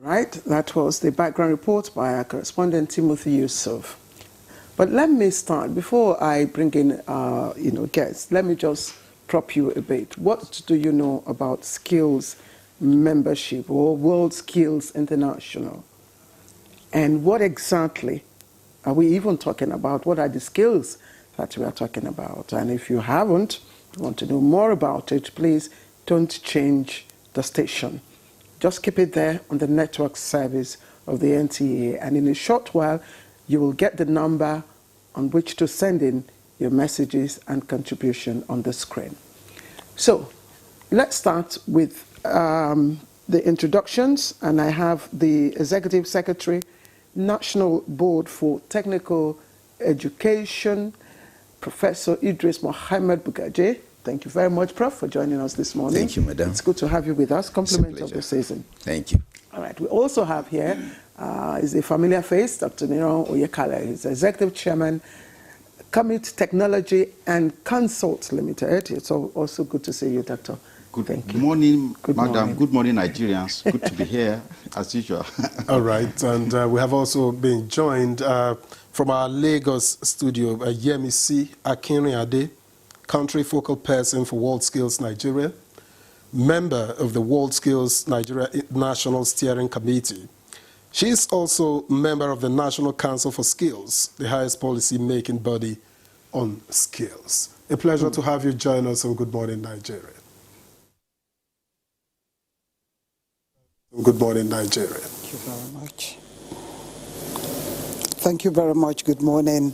Right, that was the background report by our correspondent Timothy Yusuf. But let me start, before I bring in guests, let me just prop you a bit. What do you know about Skills membership or World Skills International? And what exactly are we even talking about? What are the skills that we are talking about? And if you haven't, want to know more about it, please don't change the station. Just keep it there on the network service of the NTA, and in a short while, you will get the number on which to send in your messages and contribution on the screen. So, let's start with the introductions, and I have the Executive Secretary, National Board for Technical Education, Professor Idris Mohammed Bugaje. Thank you very much, Prof, for joining us this morning. Thank you, Madam. It's good to have you with us. Compliment of the season. Thank you. All right. We also have here is a familiar face, Dr. Niro Oyekale. He's Executive Chairman, Commit Technology and Consult Limited. It's also good to see you, Doctor. Good morning, Madam. Good morning, Nigerians. Good to be here, as usual. All right. And we have also been joined from our Lagos studio by Yemisi Akinriade, Country Focal Person for World Skills Nigeria, member of the World Skills Nigeria National Steering Committee. She is also a member of the National Council for Skills, the highest policy-making body on skills. A pleasure to have you join us on Good Morning Nigeria. Good morning, Nigeria. Thank you very much. Thank you very much. Good morning.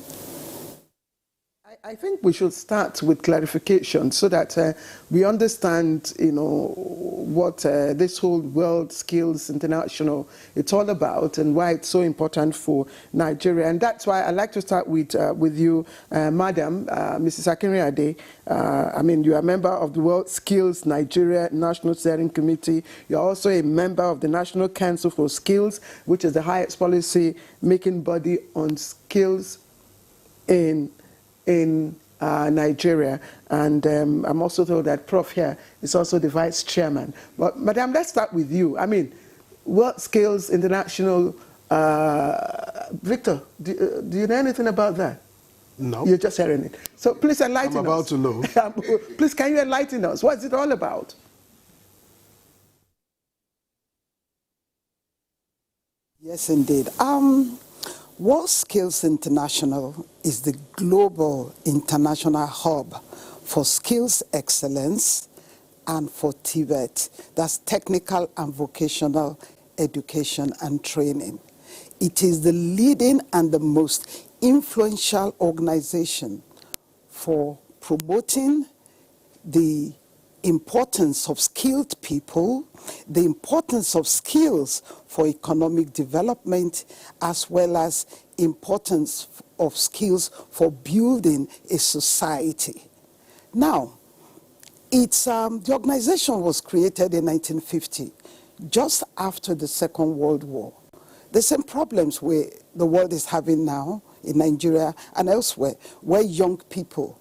I think we should start with clarification so that we understand, what this whole World Skills International it's all about and why it's so important for Nigeria. And that's why I'd like to start with you, Madam, Mrs. Akinriade. You are a member of the World Skills Nigeria National Steering Committee. You're also a member of the National Council for Skills, which is the highest policy-making body on skills in Nigeria, and I'm also told that Prof here is also the Vice Chairman. But Madam, let's start with you. World Skills International, Victor, do you know anything about that? No. You're just hearing it. So please enlighten us. I'm about to know. Please, can you enlighten us? What is it all about? Yes, indeed. World Skills International is the global international hub for skills excellence and for TVET. That's technical and vocational education and training. It is the leading and the most influential organization for promoting the importance of skilled people, the importance of skills for economic development, as well as importance of skills for building a society. Now, the organization was created in 1950, just after the Second World War. The same problems the world is having now in Nigeria and elsewhere, where young people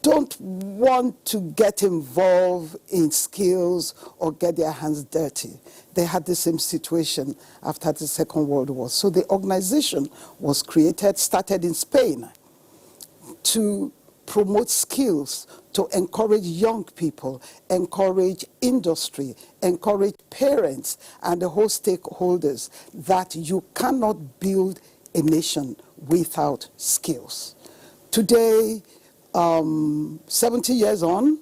don't want to get involved in skills or get their hands dirty. They had the same situation after the Second World War. So the organization was created, started in Spain, to promote skills, to encourage young people, encourage industry, encourage parents and the whole stakeholders that you cannot build a nation without skills. Today, 70 years on,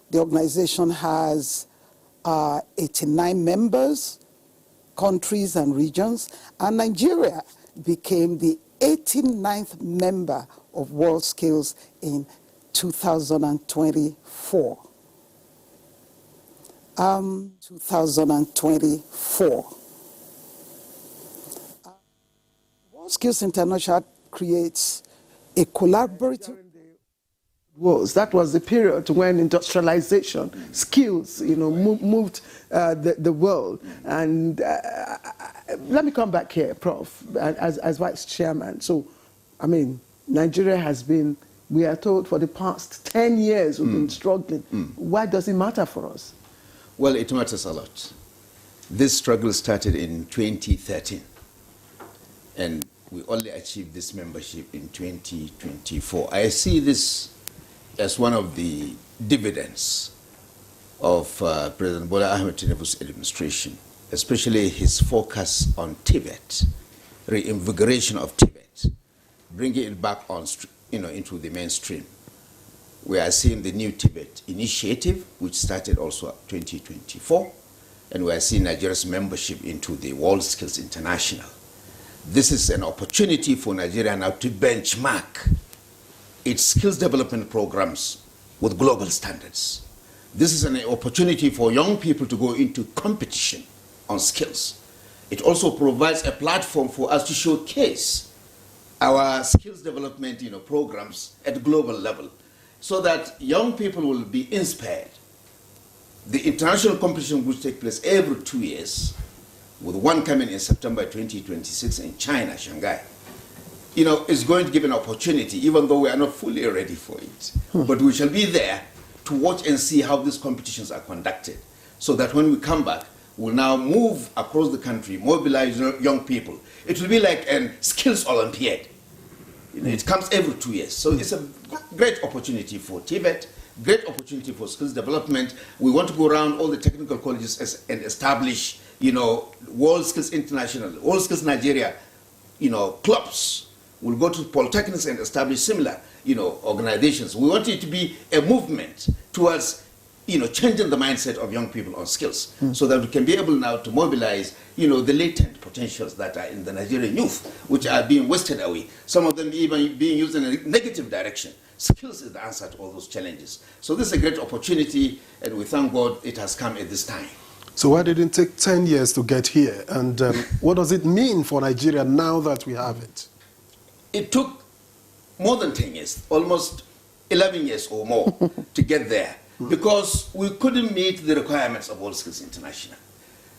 the organization has 89 members, countries and regions, and Nigeria became the 89th member of World Skills in 2024. 2024. World Skills International creates a collaborative... That was the period when industrialization, skills, moved the world. And let me come back here, Prof, as Vice Chairman. So, Nigeria has been, we are told, for the past 10 years we've been struggling. Why does it matter for us? Well, it matters a lot. This struggle started in 2013, and we only achieved this membership in 2024. I see this as one of the dividends of President Bola Ahmed Tinubu's administration, especially his focus on Tibet, reinvigoration of Tibet, bringing it back on, into the mainstream. We are seeing the New Tibet Initiative, which started also 2024, and we are seeing Nigeria's membership into the World Skills International. This is an opportunity for Nigeria now to benchmark its skills development programs with global standards. This is an opportunity for young people to go into competition on skills. It also provides a platform for us to showcase our skills development programs at global level so that young people will be inspired. The international competition will take place every 2 years, with one coming in September 2026 in China, Shanghai. It's going to give an opportunity, even though we are not fully ready for it. But we shall be there to watch and see how these competitions are conducted, so that when we come back, we'll now move across the country, mobilize young people. It will be like a skills Olympiad. It comes every 2 years. So it's a great opportunity for Tibet, great opportunity for skills development. We want to go around all the technical colleges and establish, World Skills International, World Skills Nigeria, clubs. We'll go to polytechnics and establish similar, organizations. We want it to be a movement towards, changing the mindset of young people on skills, so that we can be able now to mobilize, the latent potentials that are in the Nigerian youth, which are being wasted away. Some of them even being used in a negative direction. Skills is the answer to all those challenges. So this is a great opportunity, and we thank God it has come at this time. So why did it take 10 years to get here? And what does it mean for Nigeria now that we have it? It took more than 10 years, almost 11 years or more to get there, because we couldn't meet the requirements of World Skills International.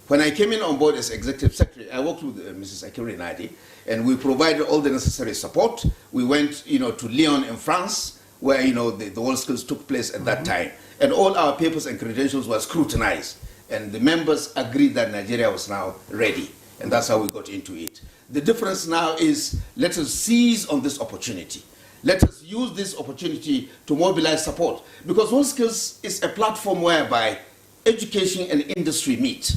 When I came in on board as executive secretary, I worked with Mrs. Akiri Nadi, and we provided all the necessary support. We went, to Lyon in France, where, the World Skills took place at that time. And all our papers and credentials were scrutinized. And the members agreed that Nigeria was now ready. And that's how we got into it. The difference now is, let us seize on this opportunity. Let us use this opportunity to mobilize support. Because World Skills is a platform whereby education and industry meet.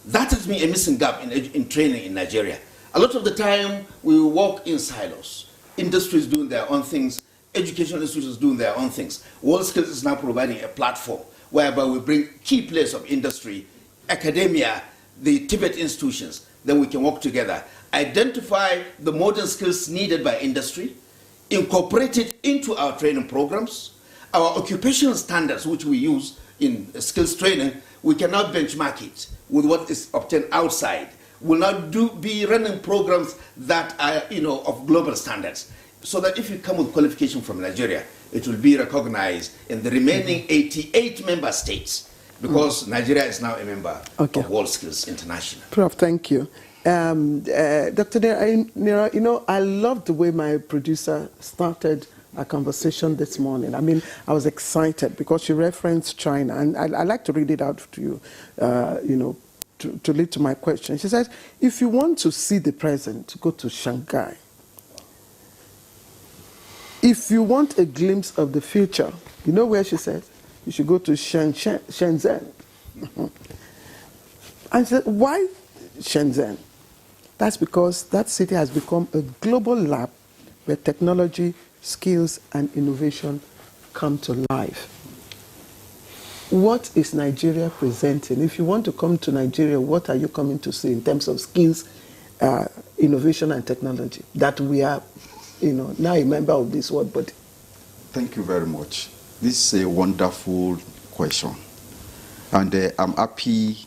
That has been a missing gap in training in Nigeria. A lot of the time, we work in silos. Industries doing their own things, educational institutions doing their own things. World Skills is now providing a platform whereby we bring key players of industry, academia, the Tibet institutions, then we can work together, identify the modern skills needed by industry, incorporate it into our training programs, our occupational standards, which we use in skills training. We cannot benchmark it with what is obtained outside. We'll not be running programs that are, of global standards, so that if you come with qualification from Nigeria, it will be recognized in the remaining 88 member states, because Nigeria is now a member of World Skills International. Prof, thank you. Dr. Nira, I love the way my producer started our conversation this morning. I mean, I was excited because she referenced China, and I'd like to read it out to you, to lead to my question. She said, if you want to see the present, go to Shanghai. If you want a glimpse of the future, you know where she said? You should go to Shenzhen. I said, why Shenzhen? That's because that city has become a global lab where technology, skills, and innovation come to life. What is Nigeria presenting? If you want to come to Nigeria, what are you coming to see in terms of skills, innovation, and technology that we are, now a member of this world body? Thank you very much. This is a wonderful question. And I'm happy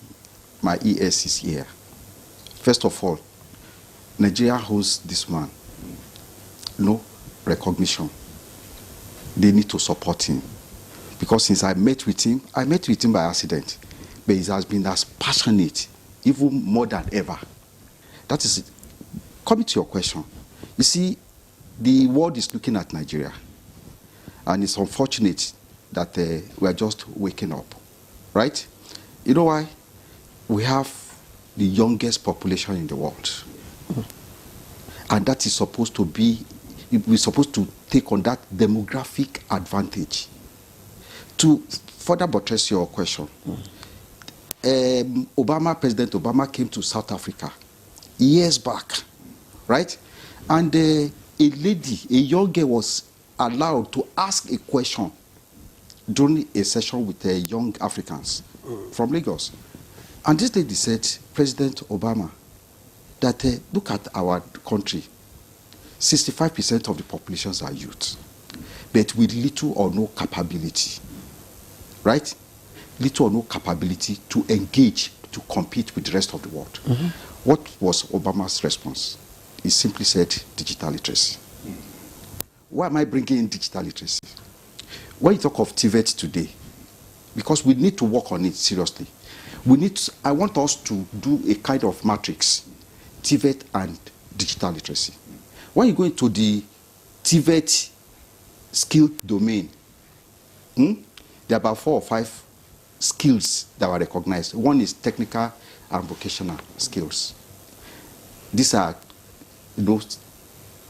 my ES is here. First of all, Nigeria hosts this man. No recognition. They need to support him. Because since I met with him by accident, but he has been as passionate, even more than ever. That is it. Coming to your question, you see, the world is looking at Nigeria, and it's unfortunate that we are just waking up, right? You know why? we have the youngest population in the world. And that is supposed to be, we're supposed to take on that demographic advantage. To further buttress your question, President Obama came to South Africa years back, right? And a lady, a young girl, was allowed to ask a question during a session with young Africans from Lagos. And this lady said, President Obama, that look at our country. 65% of the populations are youth, but with little or no capability, right? Little or no capability to engage, to compete with the rest of the world. What was Obama's response? He simply said, digital literacy. Why am I bringing in digital literacy? When you talk of TVET today, because we need to work on it seriously, I want us to do a kind of matrix, TVET and digital literacy. When you go into the TVET skill domain, there are about 4 or 5 skills that were recognized. One is technical and vocational skills. These are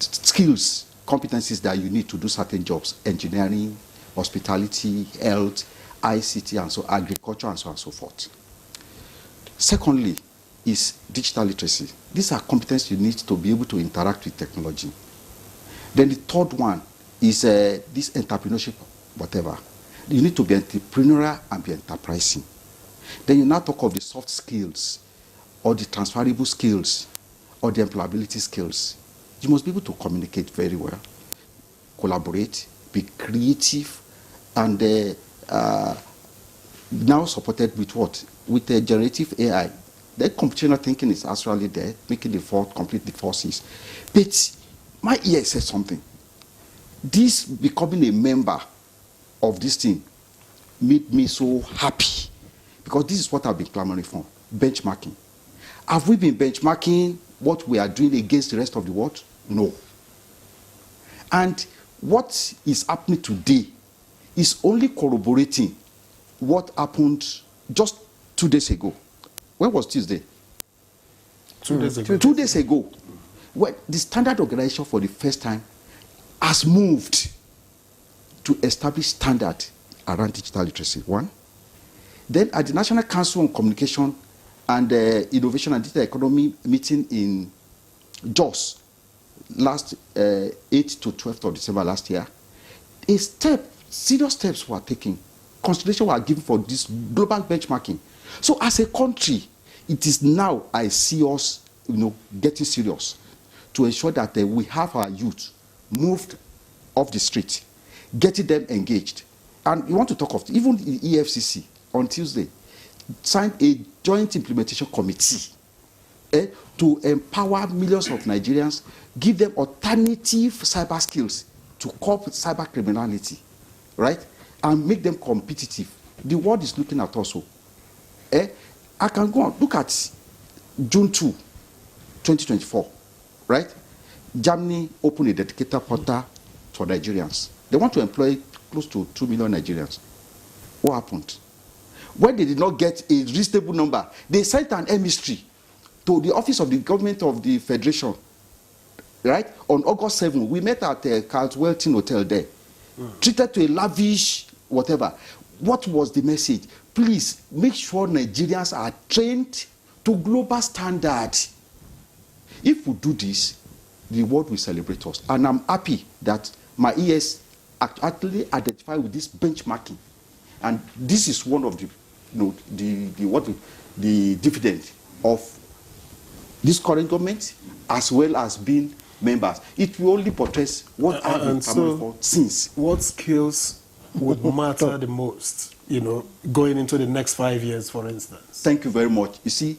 skills, competencies that you need to do certain jobs: engineering, hospitality, health, ICT, and so agriculture, and so on and so forth. Secondly is digital literacy. These are competencies you need to be able to interact with technology. Then the third one is this entrepreneurship, whatever. You need to be entrepreneurial and be enterprising. Then you now talk of the soft skills, or the transferable skills, or the employability skills. You must be able to communicate very well, collaborate, be creative, and now supported with what? With generative AI. The computational thinking is actually there, making the thought complete the forces. But my ear says something. This becoming a member of this thing made me so happy, because this is what I've been clamoring for: benchmarking. Have we been benchmarking what we are doing against the rest of the world? No. And what is happening today is only corroborating what happened just 2 days ago. When was Tuesday? 2 days ago. 2 days ago. When the Standard Organization for the first time has moved to establish standard around digital literacy. One. Then at the National Council on Communication and Innovation and Digital Economy meeting in Jos last 8th to 12th of December last year, serious steps were taken. Consideration were given for this global benchmarking. So as a country, it is now I see us, getting serious to ensure that we have our youth moved off the street, getting them engaged. And you want to talk of even the EFCC on Tuesday signed a joint implementation committee to empower millions of Nigerians, give them alternative cyber skills to cope with cyber criminality, right? And make them competitive. The world is looking at us. I can go on. Look at June 2, 2024, right? Germany opened a dedicated portal for Nigerians. They want to employ close to 2 million Nigerians. What happened? When they did not get a reasonable number, they sent an emissary to the office of the government of the Federation, right? On August 7, we met at Carlswelton Hotel there, treated to a lavish whatever. What was the message? Please make sure Nigerians are trained to global standards. If we do this, the world will celebrate us. And I'm happy that my ES actually identify with this benchmarking. And this is one of the dividend of this current government, as well as being members. It will only portray what I've been clamoring for since. What skills would matter the most, going into the next 5 years, for instance? Thank you very much. You see,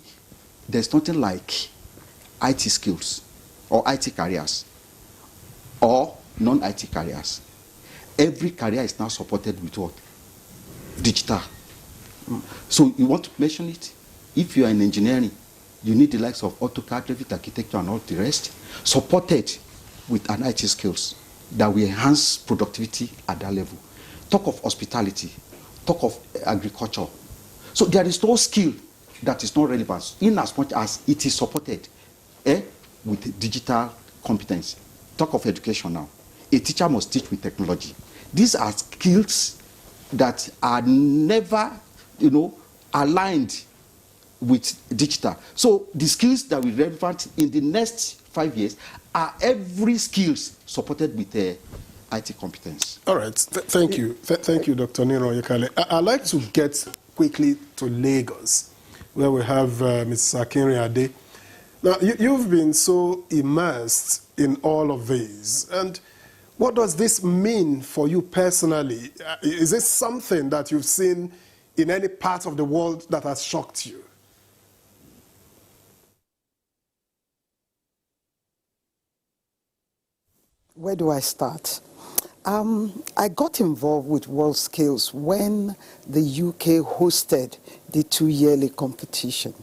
there's nothing like IT skills or IT careers or non-IT careers. Every career is now supported with what? Digital. So you want to mention it? If you are in engineering, you need the likes of AutoCAD, Revit, architecture, and all the rest, supported with an IT skills that will enhance productivity at that level. Talk of hospitality, talk of agriculture. So there is no skill that is not relevant, in as much as it is supported with digital competence. Talk of education now. A teacher must teach with technology. These are skills that are never, aligned with digital. So the skills that will be relevant in the next 5 years are every skills supported with IT competence. All right. Thank you. Thank you, Dr. Niro Yekale. I'd like to get quickly to Lagos, where we have Mrs. Akinrin Ade. Now, you've been so immersed in all of these. And what does this mean for you personally? Is this something that you've seen in any part of the world that has shocked you? Where do I start? I got involved with World Skills when the UK hosted the 2-yearly competition.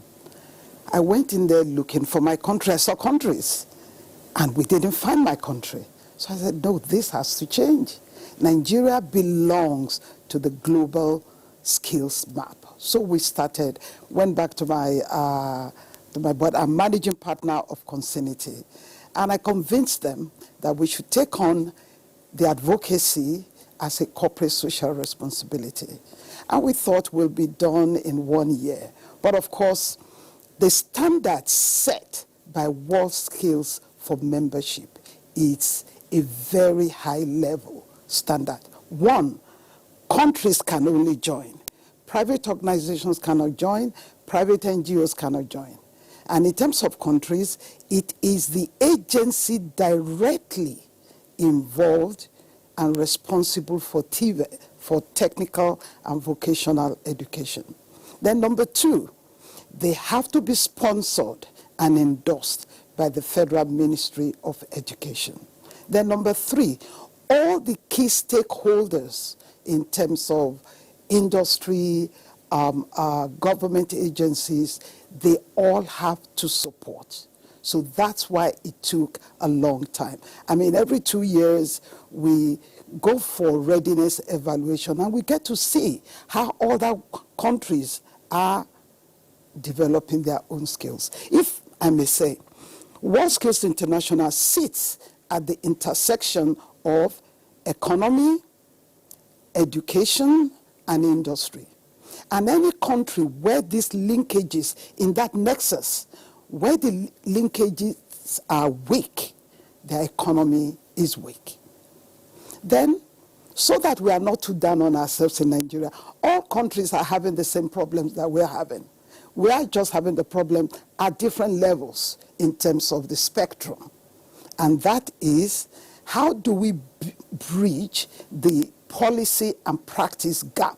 I went in there looking for my country. I saw countries, and we didn't find my country. So I said, no, this has to change. Nigeria belongs to the global skills map. So we went back to my board. I'm managing partner of Consinity. And I convinced them that we should take on the advocacy as a corporate social responsibility. And we thought will be done in 1 year. But of course, the standard set by World Skills for membership is a very high level standard. One, countries can only join. Private organizations cannot join, private NGOs cannot join. And in terms of countries, it is the agency directly involved and responsible for TVET, for technical and vocational education. Then number two, they have to be sponsored and endorsed by the Federal Ministry of Education. Then number three, all the key stakeholders in terms of industry, government agencies, they all have to support. So that's why it took a long time. I mean, every 2 years, we go for readiness evaluation, and we get to see how other countries are developing their own skills. If I may say, World Skills International sits at the intersection of economy, education, and industry. And any country where these linkages in that nexus, where the linkages are weak, their economy is weak. Then, so that we are not too down on ourselves in Nigeria, all countries are having the same problems that we're having. We are just having the problem at different levels in terms of the spectrum. And that is, how do we bridge the policy and practice gap?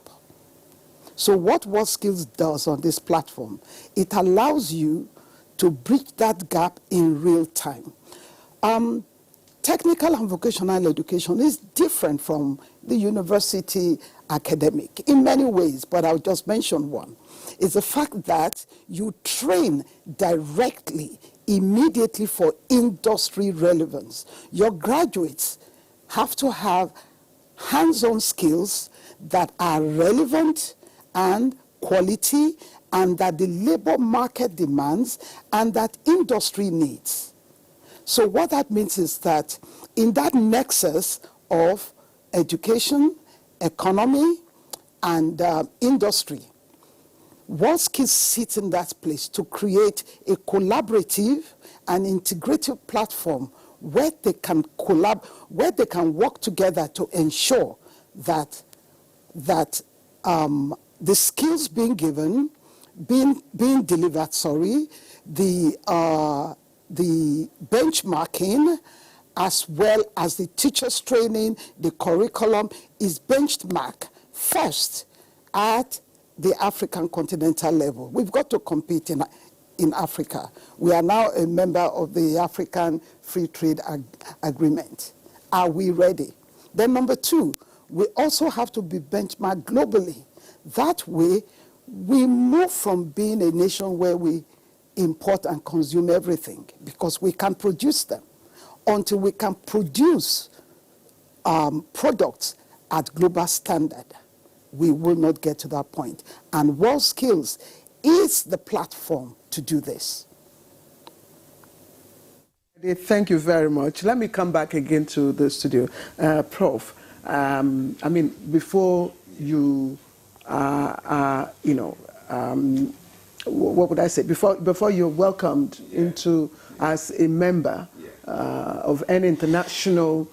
So what World Skills does on this platform, it allows you to bridge that gap in real time. Technical and vocational education is different from the university academic in many ways, but I'll just mention one. It's the fact that you train directly, immediately for industry relevance. Your graduates have to have hands-on skills that are relevant and quality, and that the labor market demands and that industry needs. So what that means is that in that nexus of education, economy, and industry, World Skills sits in that place to create a collaborative and integrative platform where they can where they can work together to ensure that the skills being given, being delivered, the benchmarking, as well as the teachers' training, the curriculum is benchmarked first at the African continental level. We've got to compete in Africa. We are now a member of the African Free Trade Agreement. Are we ready? Then number two, we also have to be benchmarked globally. That way, we move from being a nation where we import and consume everything, because we can produce them, until we can produce products at global standard. We will not get to that point. And World Skills is the platform to do this. Thank you very much. Let me come back again to the studio. Prof, I mean, before you, what would I say? Before you're welcomed into as a member of an international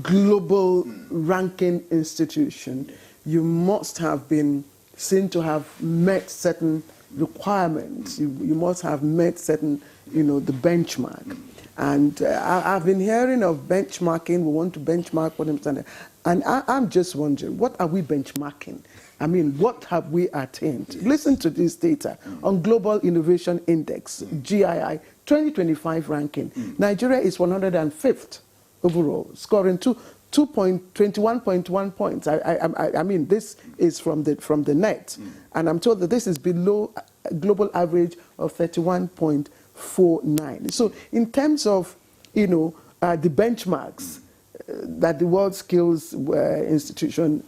global ranking institution, you must have been seen to have met certain requirements. You must have met certain, the benchmark. And I've been hearing of benchmarking. We want to benchmark what I'm saying. And I'm just wondering, what are we benchmarking? I mean, what have we attained? Listen to this data on Global Innovation Index, GII, 2025 ranking. Nigeria is 105th overall, scoring 21.1 points. I mean, this is from the net. And I'm told that this is below a global average of 31.49. So in terms of, the benchmarks that the World Skills Institution,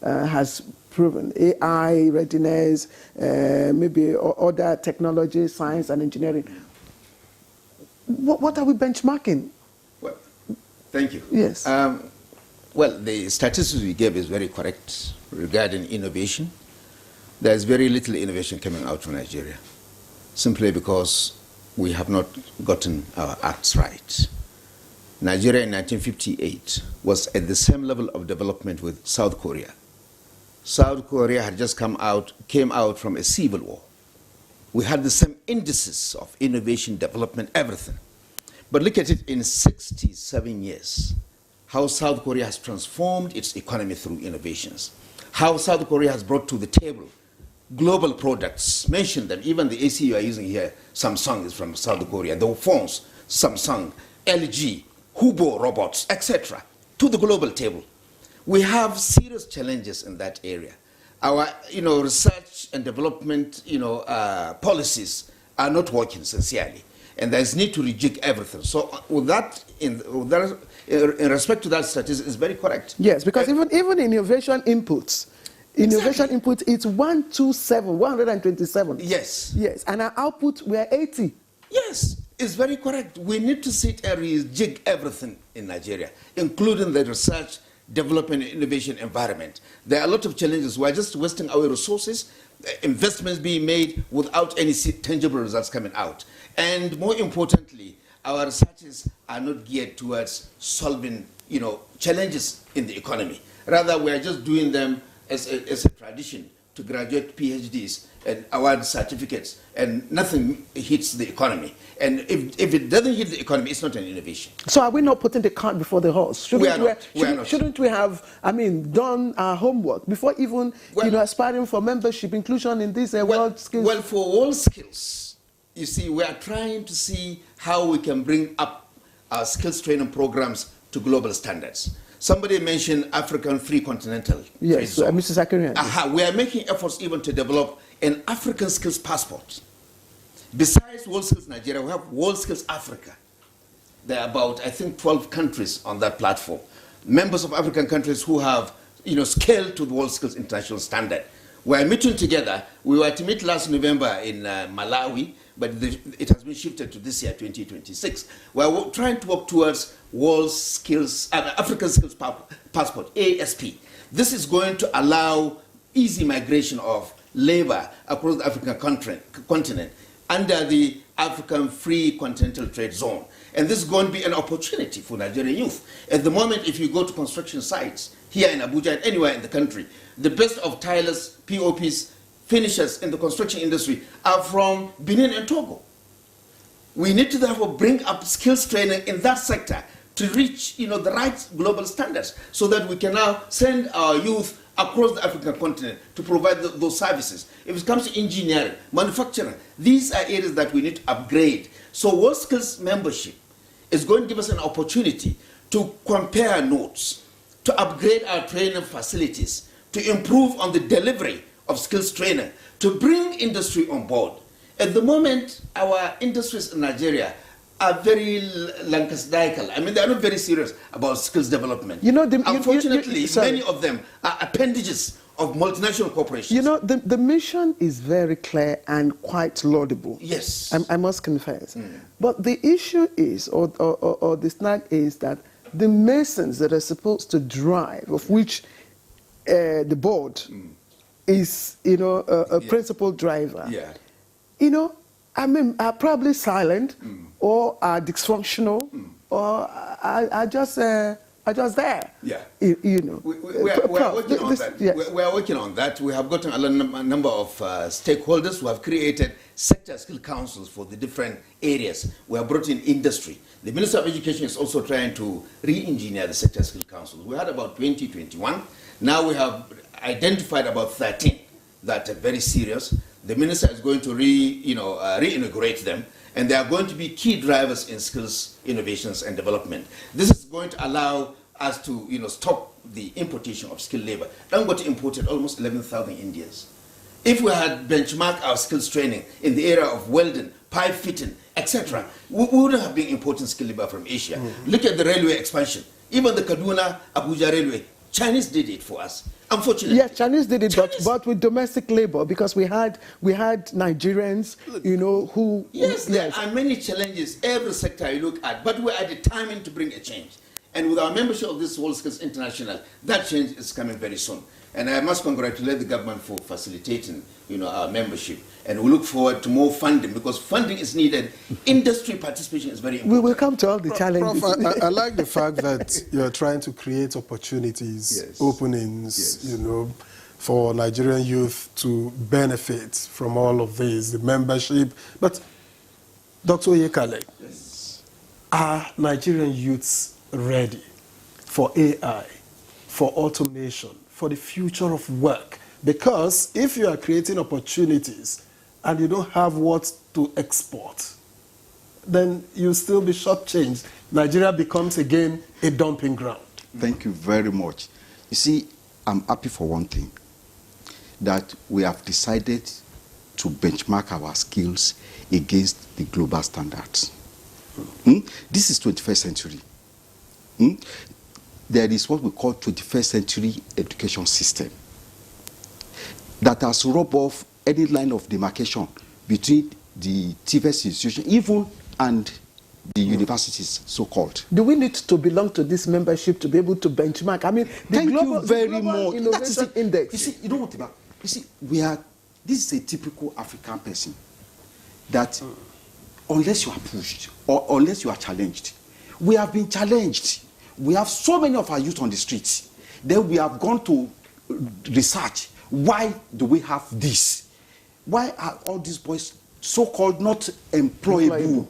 has proven, AI, readiness, maybe other technology, science and engineering, what are we benchmarking? Well, thank you. Yes. Well, the statistics we gave is very correct regarding innovation. There's very little innovation coming out from Nigeria, simply because we have not gotten our acts right. Nigeria in 1958 was at the same level of development with South Korea. South Korea had just came out from a civil war. We had the same indices of innovation, development, everything. But look at it in 67 years, how South Korea has transformed its economy through innovations, how South Korea has brought to the table global products, mention them, even the AC you are using here, Samsung is from South Korea, the phones, Samsung, LG, Hubo robots, etc., to the global table. We have serious challenges in that area. Our, research and development, policies are not working sincerely, and there's need to rejig everything. So, with that, in respect to that statistic, is very correct. Yes, because even innovation inputs, input it's 127. Yes. Yes, and our output we're 80. Yes, it's very correct. We need to sit and rejig everything in Nigeria, including the research, development, and innovation environment. There are a lot of challenges. We're just wasting our resources, investments being made without any tangible results coming out. And more importantly, our researches are not geared towards solving, challenges in the economy. Rather, we are just doing them as a tradition to graduate PhDs and award certificates, and nothing hits the economy. And if it doesn't hit the economy, it's not an innovation. So are we not putting the cart before the horse? Shouldn't we have, done our homework before even, aspiring for membership, inclusion in this world skills? Well, for world skills, you see, we are trying to see how we can bring up our skills training programs to global standards. Somebody mentioned African free continental trade zone. Mrs. Akarian. We are making efforts even to develop an African skills passport. Besides World Skills Nigeria, we have World Skills Africa. There are about, I think, 12 countries on that platform. Members of African countries who have, scaled to the World Skills International Standard. We are meeting together. We were to meet last November in Malawi, but it has been shifted to this year, 2026. We are trying to work towards World Skills, African Skills Passport, ASP. This is going to allow easy migration of labor across the African continent under the African Free Continental Trade Zone. And this is going to be an opportunity for Nigerian youth. At the moment, if you go to construction sites here in Abuja and anywhere in the country, the best of tilers, POPs, finishers in the construction industry are from Benin and Togo. We need to therefore bring up skills training in that sector to reach, the right global standards, so that we can now send our youth across the African continent to provide those services. If it comes to engineering, manufacturing, these are areas that we need to upgrade. So World Skills membership is going to give us an opportunity to compare notes, to upgrade our training facilities, to improve on the delivery of skills training, to bring industry on board. At the moment, our industries in Nigeria are very lackadaisical. They are not very serious about skills development. Unfortunately, many of them are appendages of multinational corporations. You know, the mission is very clear and quite laudable. Yes. I must confess. But the issue is, or the snag is that the masons that are supposed to drive, of which the board is, you know, a principal driver, you know, I mean, are probably silent or are dysfunctional or are just there. Yeah. You know. We are working on that. Yes. We are working on that. We have gotten a number of stakeholders who have created sector skill councils for the different areas. We have brought in industry. The Minister of Education is also trying to re-engineer the sector skill councils. We had about 20, 21. Now we have identified about 13 that are very serious. The minister is going to reintegrate them, and they are going to be key drivers in skills, innovations, and development. This is going to allow us to, stop the importation of skilled labor. Dangote imported almost 11,000 Indians. If we had benchmarked our skills training in the area of welding, pipe fitting, etc., we wouldn't have been importing skilled labor from Asia. Look at the railway expansion. Even the Kaduna Abuja railway, Chinese did it for us. Unfortunately, yes, Chinese did it, but with domestic labor, because we had Nigerians, who. Yes, there are many challenges every sector you look at, but we are determined to bring a change. And with our membership of this World Skills International, that change is coming very soon. And I must congratulate the government for facilitating, our membership. And we look forward to more funding, because funding is needed. Industry participation is very important. We will come to all the challenges. Prof, I like the fact that you're trying to create opportunities, openings, for Nigerian youth to benefit from all of this, the membership. But Dr. Oyekale, are Nigerian youths ready for AI, for automation, for the future of work? Because if you are creating opportunities and you don't have what to export, then you'll still be shortchanged. Nigeria becomes again a dumping ground. Thank you very much. You see, I'm happy for one thing, that we have decided to benchmark our skills against the global standards. This is 21st century. There is what we call 21st century education system that has rubbed off any line of demarcation between the TVET institution, even and the universities, so-called. Do we need to belong to this membership to be able to benchmark? I mean, Thank you very much. Innovation Index. You see, you know what about? You see, this is a typical African person that unless you are pushed or unless you are challenged, we have been challenged. We have so many of our youth on the streets. Then we have gone to research. Why do we have this? Why are all these boys so-called not employable?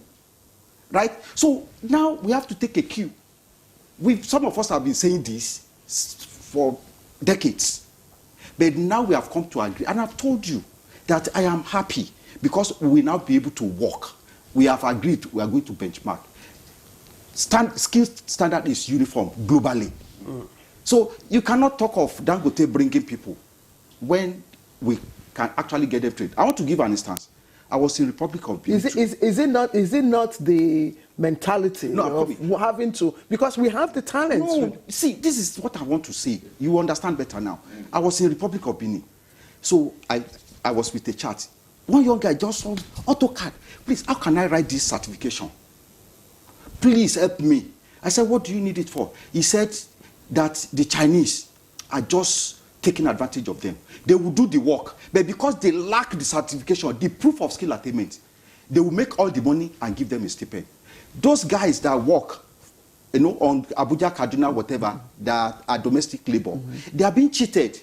Right? So now we have to take a cue. Some of us have been saying this for decades. But now we have come to agree. And I've told you that I am happy because we will now be able to work. We have agreed we are going to benchmark. Skill standard is uniform globally. So you cannot talk of Dangote bringing people when we can actually get them trained. I want to give an instance. I was in Republic of Benin. Is it not the mentality of having to, because we have the talent? No, see, this is what I want to say. You understand better now. I was in Republic of Benin. So I was with a chat. One young guy just said, AutoCAD, please, how can I write this certification? Please help me. I said, what do you need it for? He said that the Chinese are just taking advantage of them. They will do the work, but because they lack the certification, the proof of skill attainment, they will make all the money and give them a stipend. Those guys that work, on Abuja, Kaduna, whatever, that are domestic labor, they are being cheated.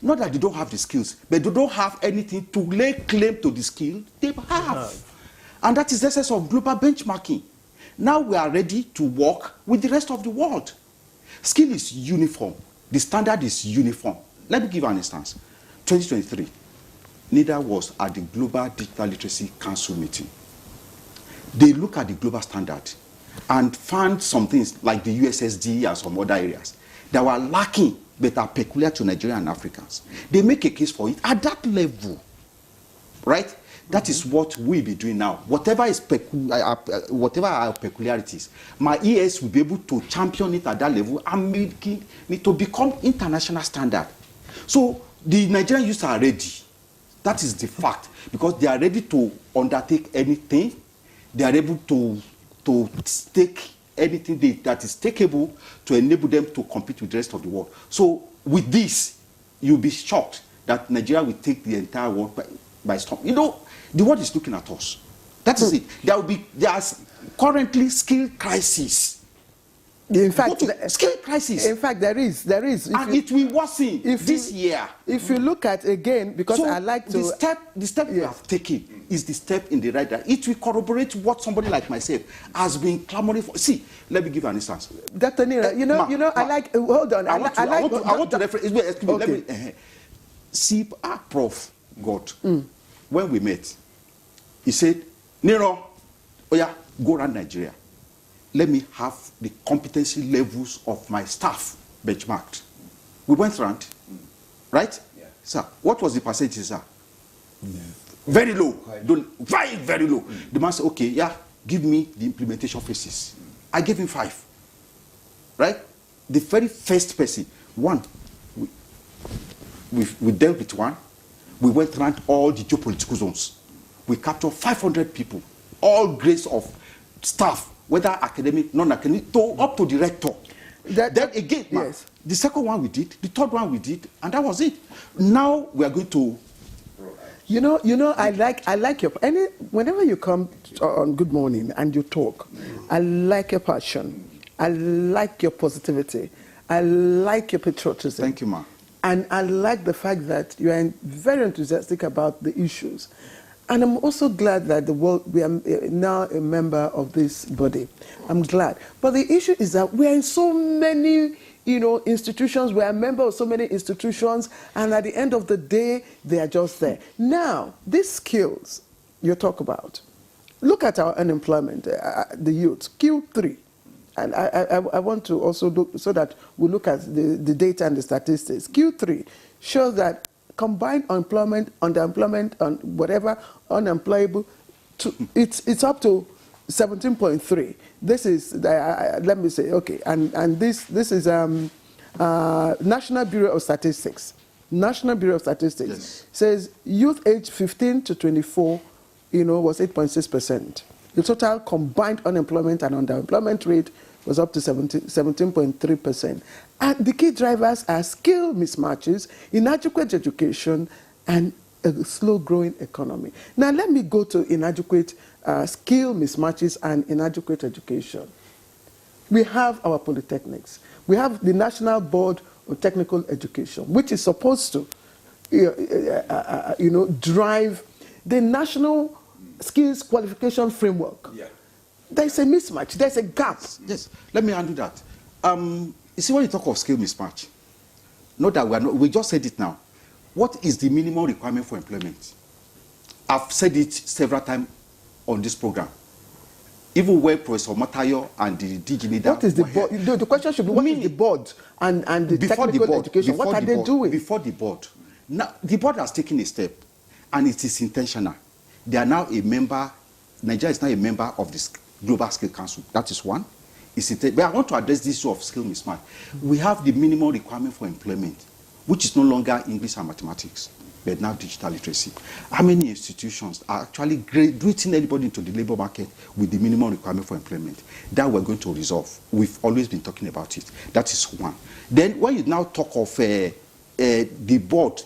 Not that they don't have the skills, but they don't have anything to lay claim to the skill they have. And that is the essence of global benchmarking. Now we are ready to work with the rest of the world. Skill is uniform. The standard is uniform. Let me give an instance. 2023, NIDA was at the Global Digital Literacy Council meeting. They look at the global standard and found some things like the USSD and some other areas that were lacking but are peculiar to Nigerian and Africans. They make a case for it at that level, right? That is what we'll be doing now. Whatever our peculiarities, my ES will be able to champion it at that level and make it to become international standard. So The Nigerian youths are ready. That is the fact, because they are ready to undertake anything. They are able to take anything that is takeable to enable them to compete with the rest of the world. So with this, you'll be shocked that Nigeria will take the entire world by storm. You know, the world is looking at us. That is it. There's currently skill crisis. In fact, skill crisis. In fact, there is. And it will worsen this year. If you look at again, because I like to the step you have taken is the step in the right direction. It will corroborate what somebody like myself has been clamoring for. See, let me give you an instance. Dr. Nira, you know, I like. Hold on. I want to reference. Excuse me. See, Prof. God, when we met, he said, Nero, oh yeah, go around Nigeria. Let me have the competency levels of my staff benchmarked. We went around, right? Yeah. Sir, what was the percentage, sir? Yeah. Very low. Very, very low. The man said, okay, yeah, give me the implementation phases. I gave him 5. Right? The very first person, one, we dealt with one. We went around all the geopolitical zones. We captured 500 people, all grades of staff, whether academic, non-academic, up to the rector. Then again, yes. The second one we did, the third one we did, and that was it. Now we are going to. You know, I like your whenever you come on Good Morning and you talk, I like your passion, I like your positivity, I like your patriotism. Thank you, ma. And I like the fact that you are very enthusiastic about the issues. And I'm also glad that we are now a member of this body. I'm glad. But the issue is that we are in so many, institutions. We are a member of so many institutions. And at the end of the day, they are just there. Now, these skills you talk about, look at our unemployment, the youth, Q3. And I want to also look, so that we look at the data and the statistics. Q3 shows that combined unemployment, underemployment, and whatever, unemployable, it's up to 17.3. This is, let me say, okay, and this is National Bureau of Statistics. National Bureau of Statistics, yes, says youth age 15 to 24, was 8.6%. The total combined unemployment and underemployment rate was up to 17.3%. And the key drivers are skill mismatches, inadequate education, and a slow-growing economy. Now, let me go to inadequate skill mismatches and inadequate education. We have our polytechnics. We have the National Board of Technical Education, which is supposed to, drive the national skills qualification framework. Yeah. There's a mismatch. There's a gap. Yes. Let me handle that. You see, when you talk of skill mismatch, not that we just said it now. What is the minimum requirement for employment? I've said it several times on this program. Even where Professor Matayo and the DG leader. What is the board? The question should be, what is the board and the technical education? What are they doing? Before the board. Now, the board has taken a step, and it is intentional. They are now a member, Nigeria is now a member of the Global Skill Council. That is one. But I want to address this issue of skill mismatch. We have the minimum requirement for employment, which is no longer English and mathematics, but now digital literacy. How many institutions are actually graduating anybody into the labor market with the minimum requirement for employment? That we're going to resolve. We've always been talking about it. That is one. Then when you now talk of the board,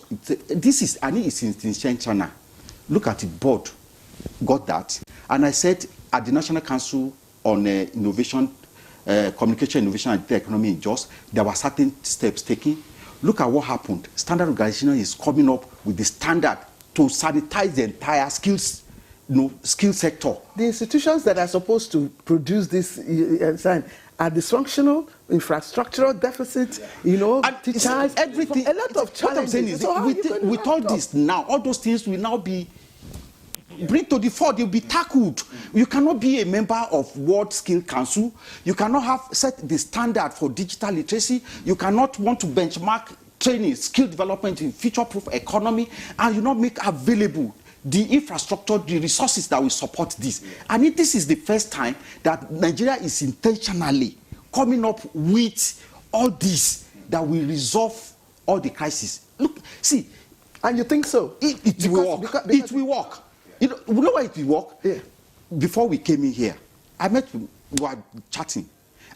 this is, I think it's intentional. Look at the board, got that. And I said at the National Council on Innovation, Communication, Innovation and Economy in JOS, there were certain steps taken. Look at what happened. Standard Organization is coming up with the standard to sanitize the entire skill sector. The institutions that are supposed to produce this are dysfunctional, infrastructural deficit, and teachers, everything. A lot of challenges. What I'm saying is, with all this now, all those things will now be bring to the fore, they'll be tackled. You cannot be a member of World Skill Council. You cannot have set the standard for digital literacy. You cannot want to benchmark training, skill development in future-proof economy, and you not make available the infrastructure, the resources that will support this. And if this is the first time that Nigeria is intentionally coming up with all this that will resolve all the crisis. Look, see. And you think so? It will work. Because it will work. You know why it will work? Yeah. Before we came in here, we were chatting,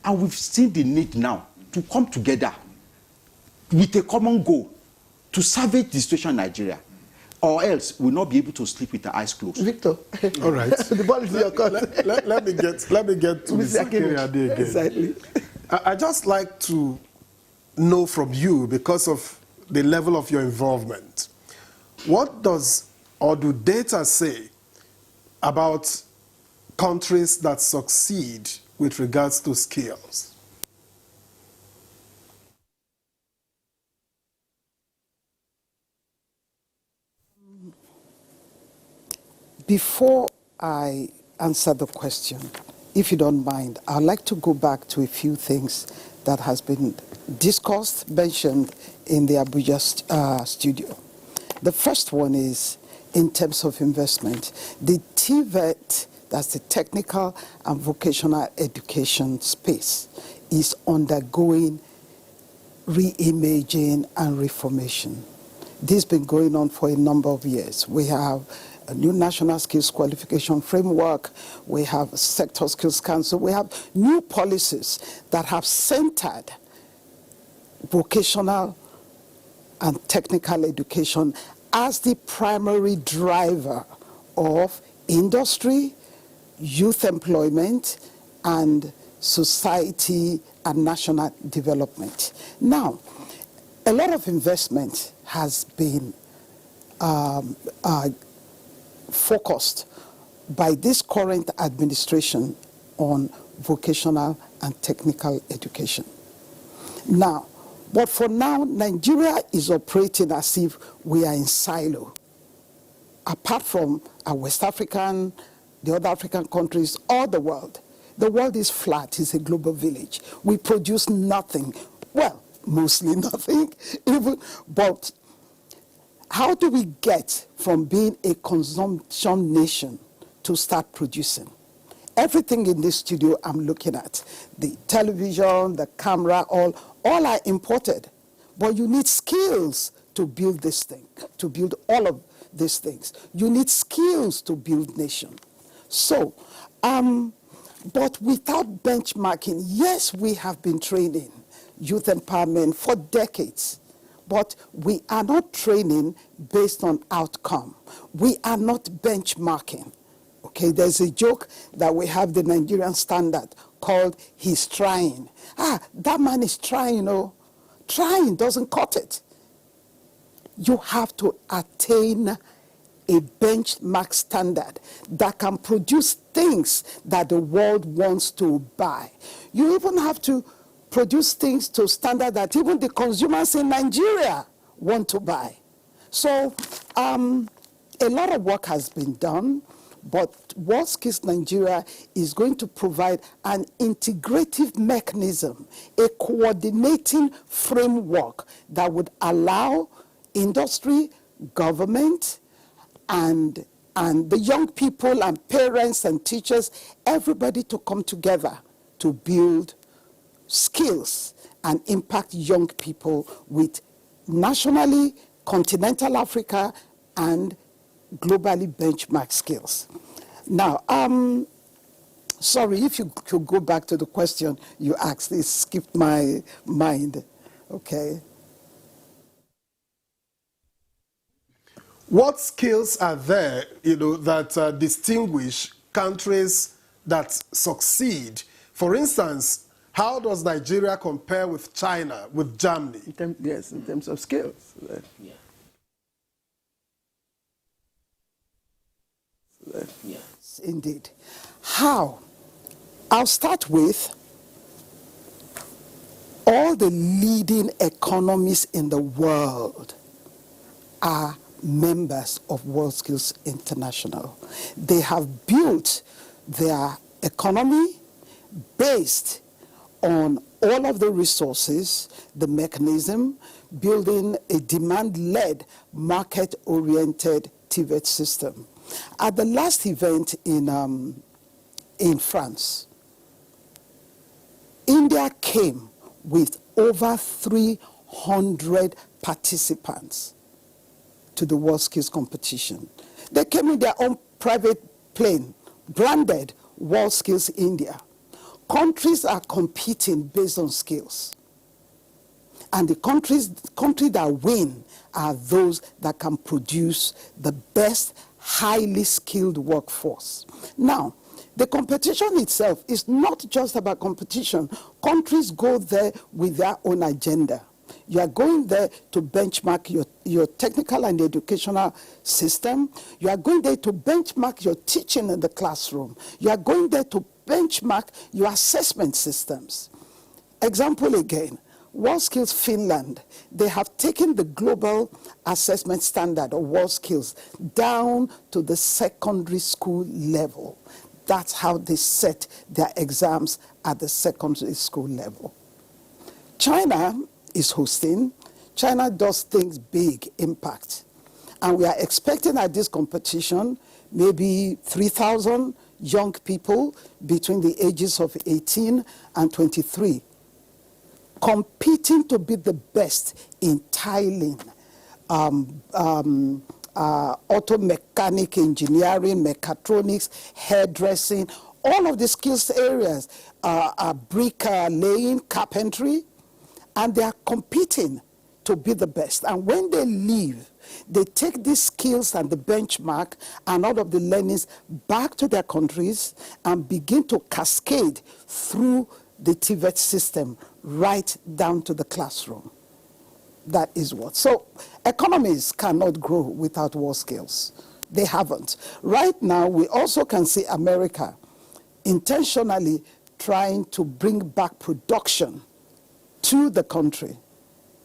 and we've seen the need now to come together with a common goal to salvage the situation in Nigeria, or else we'll not be able to sleep with the eyes closed. Victor, all right. the ball is in your court. Let me get to Mr. Akiri again. Exactly. I just like to know from you, because of the level of your involvement, what does or do data say about countries that succeed with regards to skills? Before I answer the question, if you don't mind, I'd like to go back to a few things that has been discussed, mentioned in the Abuja studio. The first one is in terms of investment. The TVET, that's the technical and vocational education space, is undergoing re-imaging and reformation. This has been going on for a number of years. We have a new national skills qualification framework, we have a sector skills council, we have new policies that have centered vocational and technical education as the primary driver of industry, youth employment, and society and national development. Now, a lot of investment has been focused by this current administration on vocational and technical education. Now, but for now, Nigeria is operating as if we are in silo. Apart from our West African, the other African countries, all the world is flat, it's a global village. We produce nothing, well, mostly nothing, even, but how do we get from being a consumption nation to start producing? Everything in this studio I'm looking at, the television, the camera, all are imported. But you need skills to build this thing, to build all of these things. You need skills to build nation. So, but without benchmarking, yes, we have been training youth empowerment for decades. But we are not training based on outcome. We are not benchmarking. Okay, there's a joke that we have the Nigerian standard called "he's trying." That man is trying, you know. Trying doesn't cut it. You have to attain a benchmark standard that can produce things that the world wants to buy. You even have to produce things to standard that even the consumers in Nigeria want to buy. So a lot of work has been done, but World Skills Nigeria is going to provide an integrative mechanism, a coordinating framework that would allow industry, government, and the young people and parents and teachers, everybody to come together to build skills and impact young people with nationally, continental Africa, and globally benchmark skills. Now, sorry, if you could go back to the question you asked, it skipped my mind, okay? What skills are there, that distinguish countries that succeed? For instance, how does Nigeria compare with China, with Germany? Yes, in terms of skills. Yeah. Yes, indeed. How? I'll start with all the leading economies in the world are members of World Skills International. They have built their economy based on all of the resources, the mechanism, building a demand-led, market-oriented TVET system. At the last event in France, India came with over 300 participants to the World Skills Competition. They came in their own private plane, branded World Skills India. Countries are competing based on skills. And the countries that win are those that can produce the best, highly skilled workforce. Now, the competition itself is not just about competition. Countries go there with their own agenda. You are going there to benchmark your technical and educational system. You are going there to benchmark your teaching in the classroom. You are going there to benchmark your assessment systems. Example again, World Skills Finland, they have taken the global assessment standard of World Skills down to the secondary school level. That's how they set their exams at the secondary school level. China is hosting. China does things big impact. And we are expecting at this competition maybe 3,000 young people between the ages of 18 and 23 competing to be the best in tiling, auto mechanic engineering, mechatronics, hairdressing, all of the skills areas, brick laying, carpentry, and they are competing to be the best. And when they leave, they take these skills and the benchmark and all of the learnings back to their countries and begin to cascade through the TVET system right down to the classroom. That is what. So economies cannot grow without world skills. They haven't. Right now, we also can see America intentionally trying to bring back production to the country.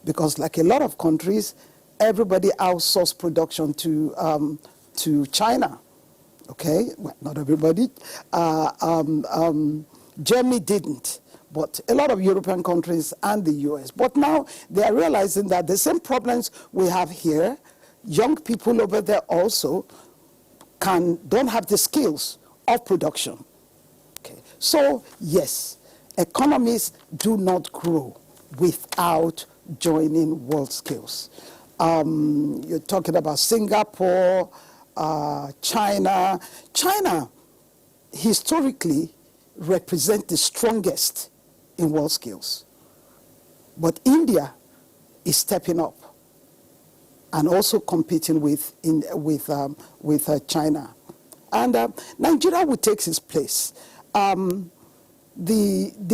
Because like a lot of countries, everybody outsourced production to China. Okay, well, not everybody. Germany didn't, but a lot of European countries and the US. But now they are realizing that the same problems we have here, young people over there also don't have the skills of production. Okay. So yes, economies do not grow without joining world skills. You're talking about Singapore, China. China historically represents the strongest in world skills. But India is stepping up and also competing with China. And Nigeria will take its place. The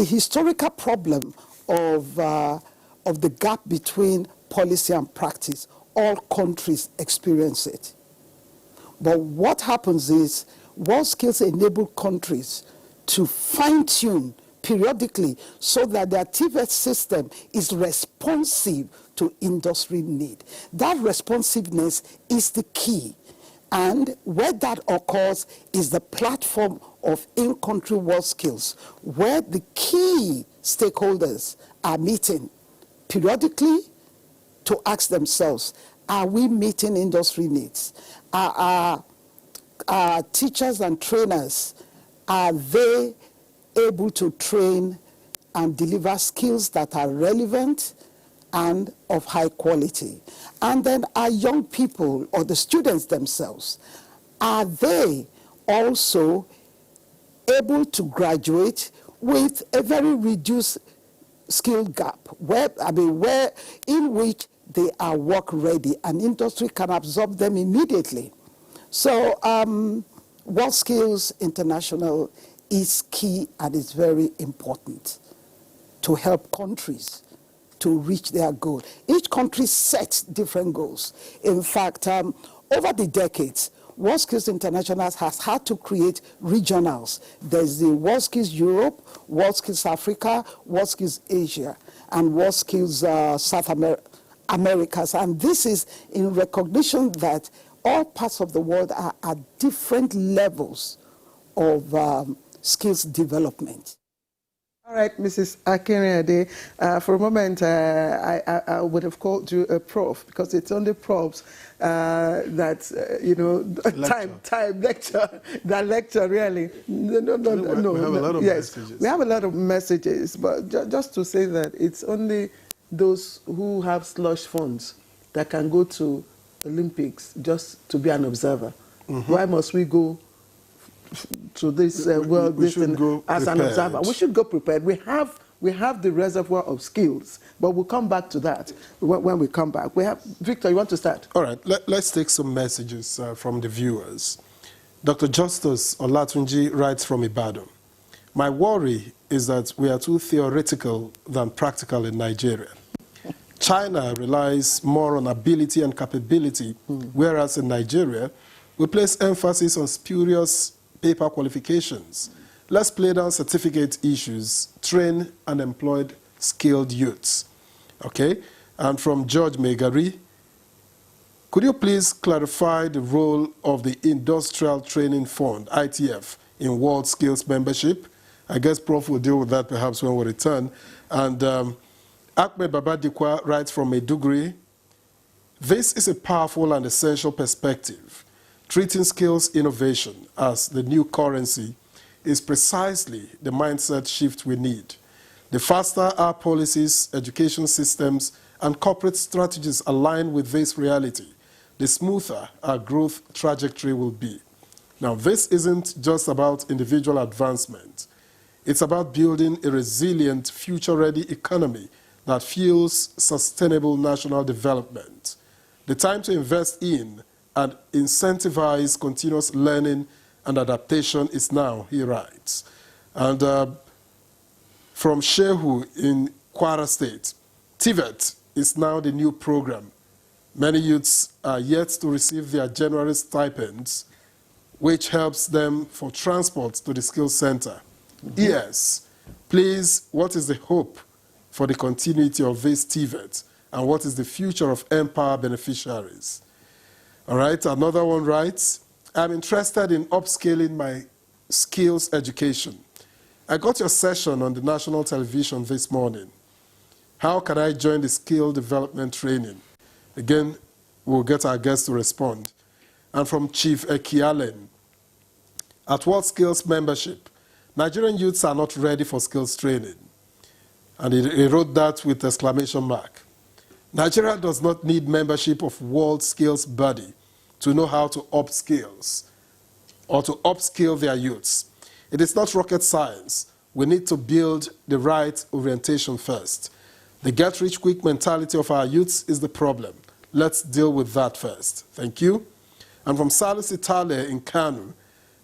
historical problem of the gap between policy and practice, all countries experience it. But what happens is world skills enable countries to fine-tune periodically so that their TVET system is responsive to industry need. That responsiveness is the key. And where that occurs is the platform of in-country world skills, where the key stakeholders are meeting periodically to ask themselves, are we meeting industry needs? Are teachers and trainers, are they able to train and deliver skills that are relevant and of high quality? And then our young people or the students themselves, are they also able to graduate with a very reduced skill gap, in which they are work ready and industry can absorb them immediately? So World Skills International is key and is very important to help countries to reach their goal. Each country sets different goals. In fact, over the decades, World Skills International has had to create regionals. There's the World Skills Europe, World Skills Africa, World Skills Asia, and World Skills South Americas. And this is in recognition that all parts of the world are at different levels of skills development. All right, Mrs. Akinriade, for a moment, I would have called you a prof, because it's only profs that, lecture, really. No. We have a lot of messages. We have a lot of messages, but just to say that it's only those who have slush funds that can go to Olympics just to be an observer? Why must we go to this world we should go as an prepared. observer? We should go prepared. We have the reservoir of skills, but we'll come back to that when we come back. Victor, you want to start? All right, let's take some messages from the viewers. Dr. Justus Olatunji writes from Ibadan. My worry is that we are too theoretical than practical in Nigeria. China relies more on ability and capability, whereas in Nigeria, we place emphasis on spurious paper qualifications. Let's play down certificate issues, train and employ skilled youths. Okay? And from George Megari, could you please clarify the role of the Industrial Training Fund, ITF, in World Skills membership? I guess Prof will deal with that perhaps when we return. And Ahmed Babadikwa writes from Maiduguri, this is a powerful and essential perspective. Treating skills innovation as the new currency is precisely the mindset shift we need. The faster our policies, education systems, and corporate strategies align with this reality, the smoother our growth trajectory will be. Now, this isn't just about individual advancement. It's about building a resilient, future-ready economy that fuels sustainable national development. The time to invest in and incentivize continuous learning and adaptation is now, he writes. And from Shehu in Kwara State, TVET is now the new program. Many youths are yet to receive their January stipends, which helps them for transport to the skills center. Yes, please, what is the hope for the continuity of this TVET, and what is the future of Empower beneficiaries? All right, another one writes, I'm interested in upscaling my skills education. I got your session on the national television this morning. How can I join the skill development training? Again, we'll get our guests to respond. And from Chief Ekialen, at World Skills membership, Nigerian youths are not ready for skills training. And he wrote that with exclamation mark. Nigeria does not need membership of World Skills body to know how to upskills or to upskill their youths. It is not rocket science. We need to build the right orientation first. The get-rich-quick mentality of our youths is the problem. Let's deal with that first. Thank you. And from Salus Italia in Kanu,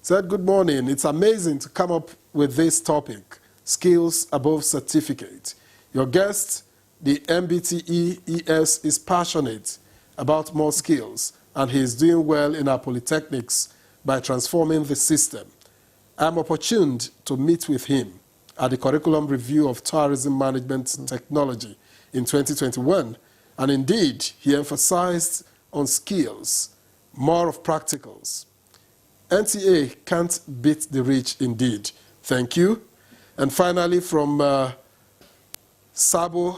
said, good morning. It's amazing to come up with this topic, skills above certificate. Your guest, the MBTE ES, is passionate about more skills, and he is doing well in our polytechnics by transforming the system. I'm opportuned to meet with him at the curriculum review of tourism management technology in 2021, and indeed, he emphasized on skills, more of practicals. NTA can't beat the rich indeed. Thank you. And finally, from Sabo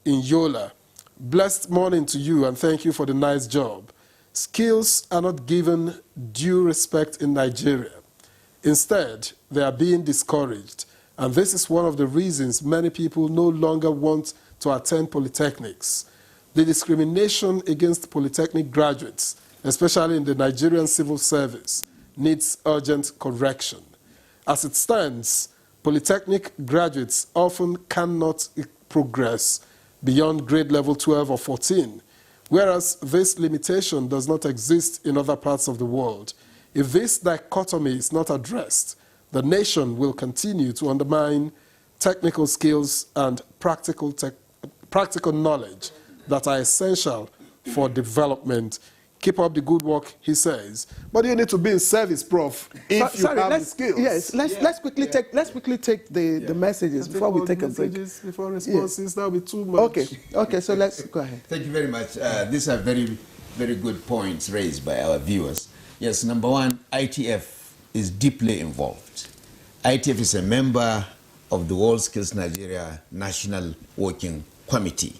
in Yola, blessed morning to you and thank you for the nice job. Skills are not given due respect in Nigeria. Instead, they are being discouraged. And this is one of the reasons many people no longer want to attend polytechnics. The discrimination against polytechnic graduates, especially in the Nigerian civil service, needs urgent correction. As it stands, polytechnic graduates often cannot progress beyond grade level 12 or 14, whereas this limitation does not exist in other parts of the world. If this dichotomy is not addressed, the nation will continue to undermine technical skills and practical knowledge that are essential for development. Keep up the good work, he says. But you need to be in service, Prof, if you have the skills. Yes, let's quickly take the messages before we take a break. Before responses, yes. That'll be too much. Okay, so let's go ahead. Thank you very much. These are very, very good points raised by our viewers. Yes, number one, ITF is deeply involved. ITF is a member of the World Skills Nigeria National Working Committee.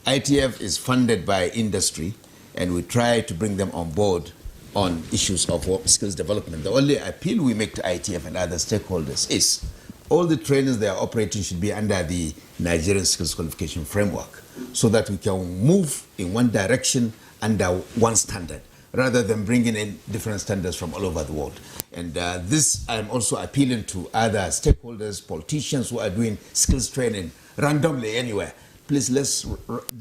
ITF is funded by industry, and we try to bring them on board on issues of skills development. The only appeal we make to ITF and other stakeholders is all the trainings they are operating should be under the Nigerian Skills Qualification Framework, so that we can move in one direction under one standard, rather than bringing in different standards from all over the world. And this, I'm also appealing to other stakeholders, politicians who are doing skills training randomly anywhere. Please, let's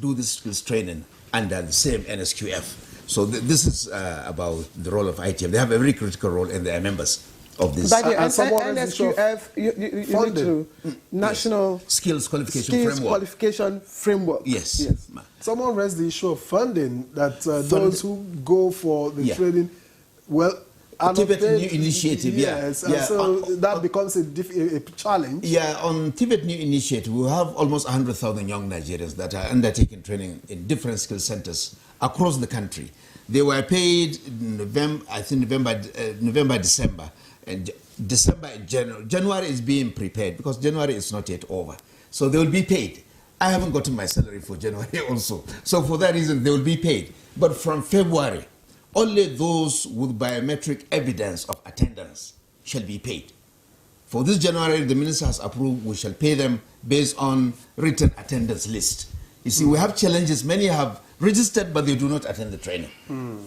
do this skills training under the same NSQF. So this is about the role of ITF. They have a very critical role, and they are members of this. By the NSQF, you need to National Skills Qualification Framework. Yes. Someone raised the issue of funding, that those who go for the training, well, Tibet New Initiative, yes, so that becomes a challenge. Yeah, on Tibet New Initiative, we have almost 100,000 young Nigerians that are undertaking training in different skill centers across the country. They were paid in November, December, and December and January. January is being prepared because January is not yet over. So they will be paid. I haven't gotten my salary for January also. So for that reason, they will be paid. But from February, only those with biometric evidence of attendance shall be paid. For this January, the minister has approved, we shall pay them based on written attendance list. You see, we have challenges. Many have registered, but they do not attend the training.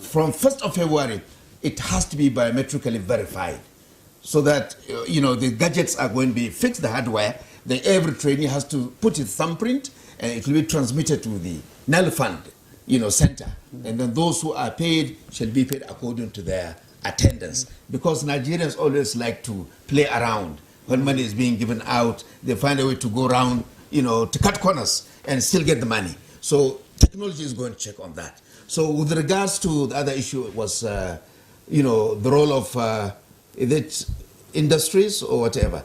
From 1st of February, it has to be biometrically verified, so that, the gadgets are going to be fixed, the hardware. Then every trainee has to put his thumbprint, and it will be transmitted to the NEL Fund, center. And then those who are paid shall be paid according to their attendance. Because Nigerians always like to play around. When money is being given out, they find a way to go around, to cut corners and still get the money. So technology is going to check on that. So with regards to the other issue, it was, the role of industries or whatever.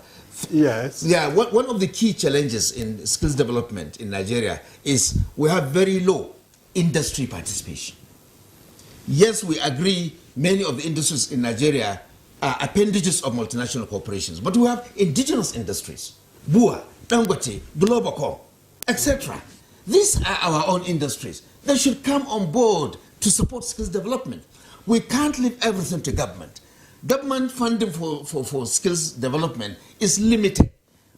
Yes. Yeah, one of the key challenges in skills development in Nigeria is we have very low industry participation. Yes, we agree many of the industries in Nigeria are appendages of multinational corporations, but we have indigenous industries, Bua, Dangote, Globacom, etc. These are our own industries. They should come on board to support skills development. We can't leave everything to government. Government funding for skills development is limited.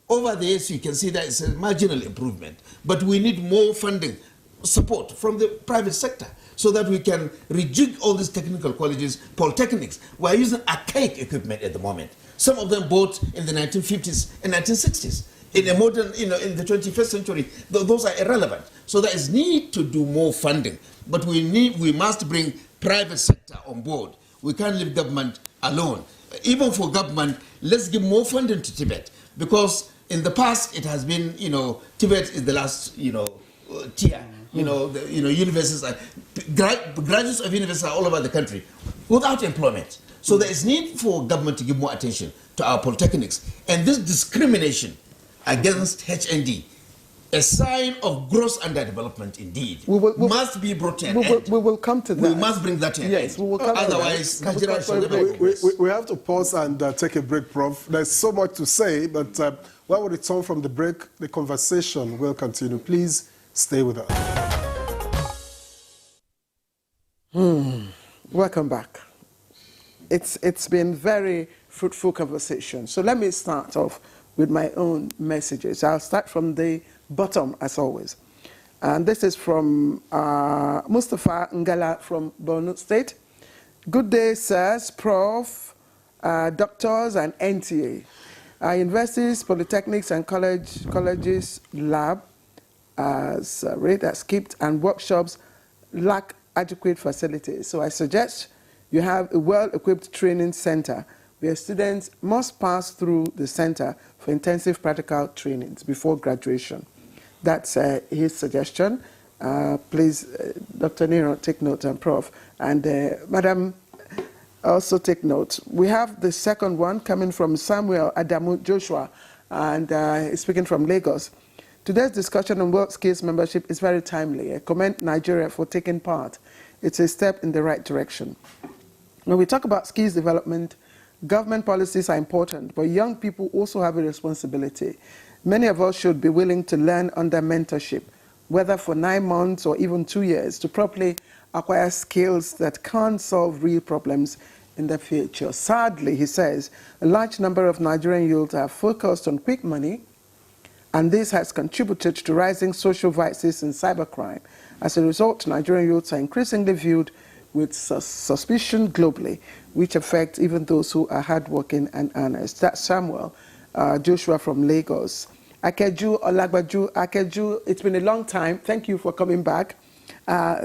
Over the years, you can see that it's a marginal improvement, but we need more funding support from the private sector so that we can rejig all these technical colleges, polytechnics. We're using archaic equipment at the moment. Some of them bought in the 1950s and 1960s. In a modern, in the 21st century, those are irrelevant. So there is need to do more funding, but we must bring private sector on board. We can't leave government alone. Even for government, let's give more funding to Tibet, because in the past it has been, Tibet is the last, tier. Universities, graduates of universities are all over the country without employment. So there is need for government to give more attention to our polytechnics. And this discrimination against HND, a sign of gross underdevelopment indeed, must be brought to an end. We will come to that. We must bring that to an end. Yes, we will come Otherwise, to that. Nigeria shall never progress. We have to pause and take a break, Prof. There's so much to say, but when we return from the break, the conversation will continue. Please stay with us. Welcome back. It's been very fruitful conversation. So let me start off with my own messages. I'll start from the bottom, as always. And this is from Mustafa Ngala from Borno State. Good day, sirs, Prof, doctors, and NTA. Universities, polytechnics, and colleges lab as rate as skipped, and workshops lack adequate facilities. So I suggest you have a well-equipped training center where students must pass through the center for intensive practical trainings before graduation. That's his suggestion. Please, Dr. Nero, take note, and Prof. And Madam, also take note. We have the second one coming from Samuel Adamu Joshua, and he's speaking from Lagos. Today's discussion on World Skills membership is very timely. I commend Nigeria for taking part. It's a step in the right direction. When we talk about skills development, government policies are important, but young people also have a responsibility. Many of us should be willing to learn under mentorship, whether for 9 months or even 2 years, to properly acquire skills that can solve real problems in the future. Sadly, he says, a large number of Nigerian youth are focused on quick money, and this has contributed to rising social vices and cybercrime. As a result, Nigerian youths are increasingly viewed with suspicion globally, which affects even those who are hardworking and honest. That's Samuel Joshua from Lagos. Akeju Olagbaju, Akeju, it's been a long time. Thank you for coming back.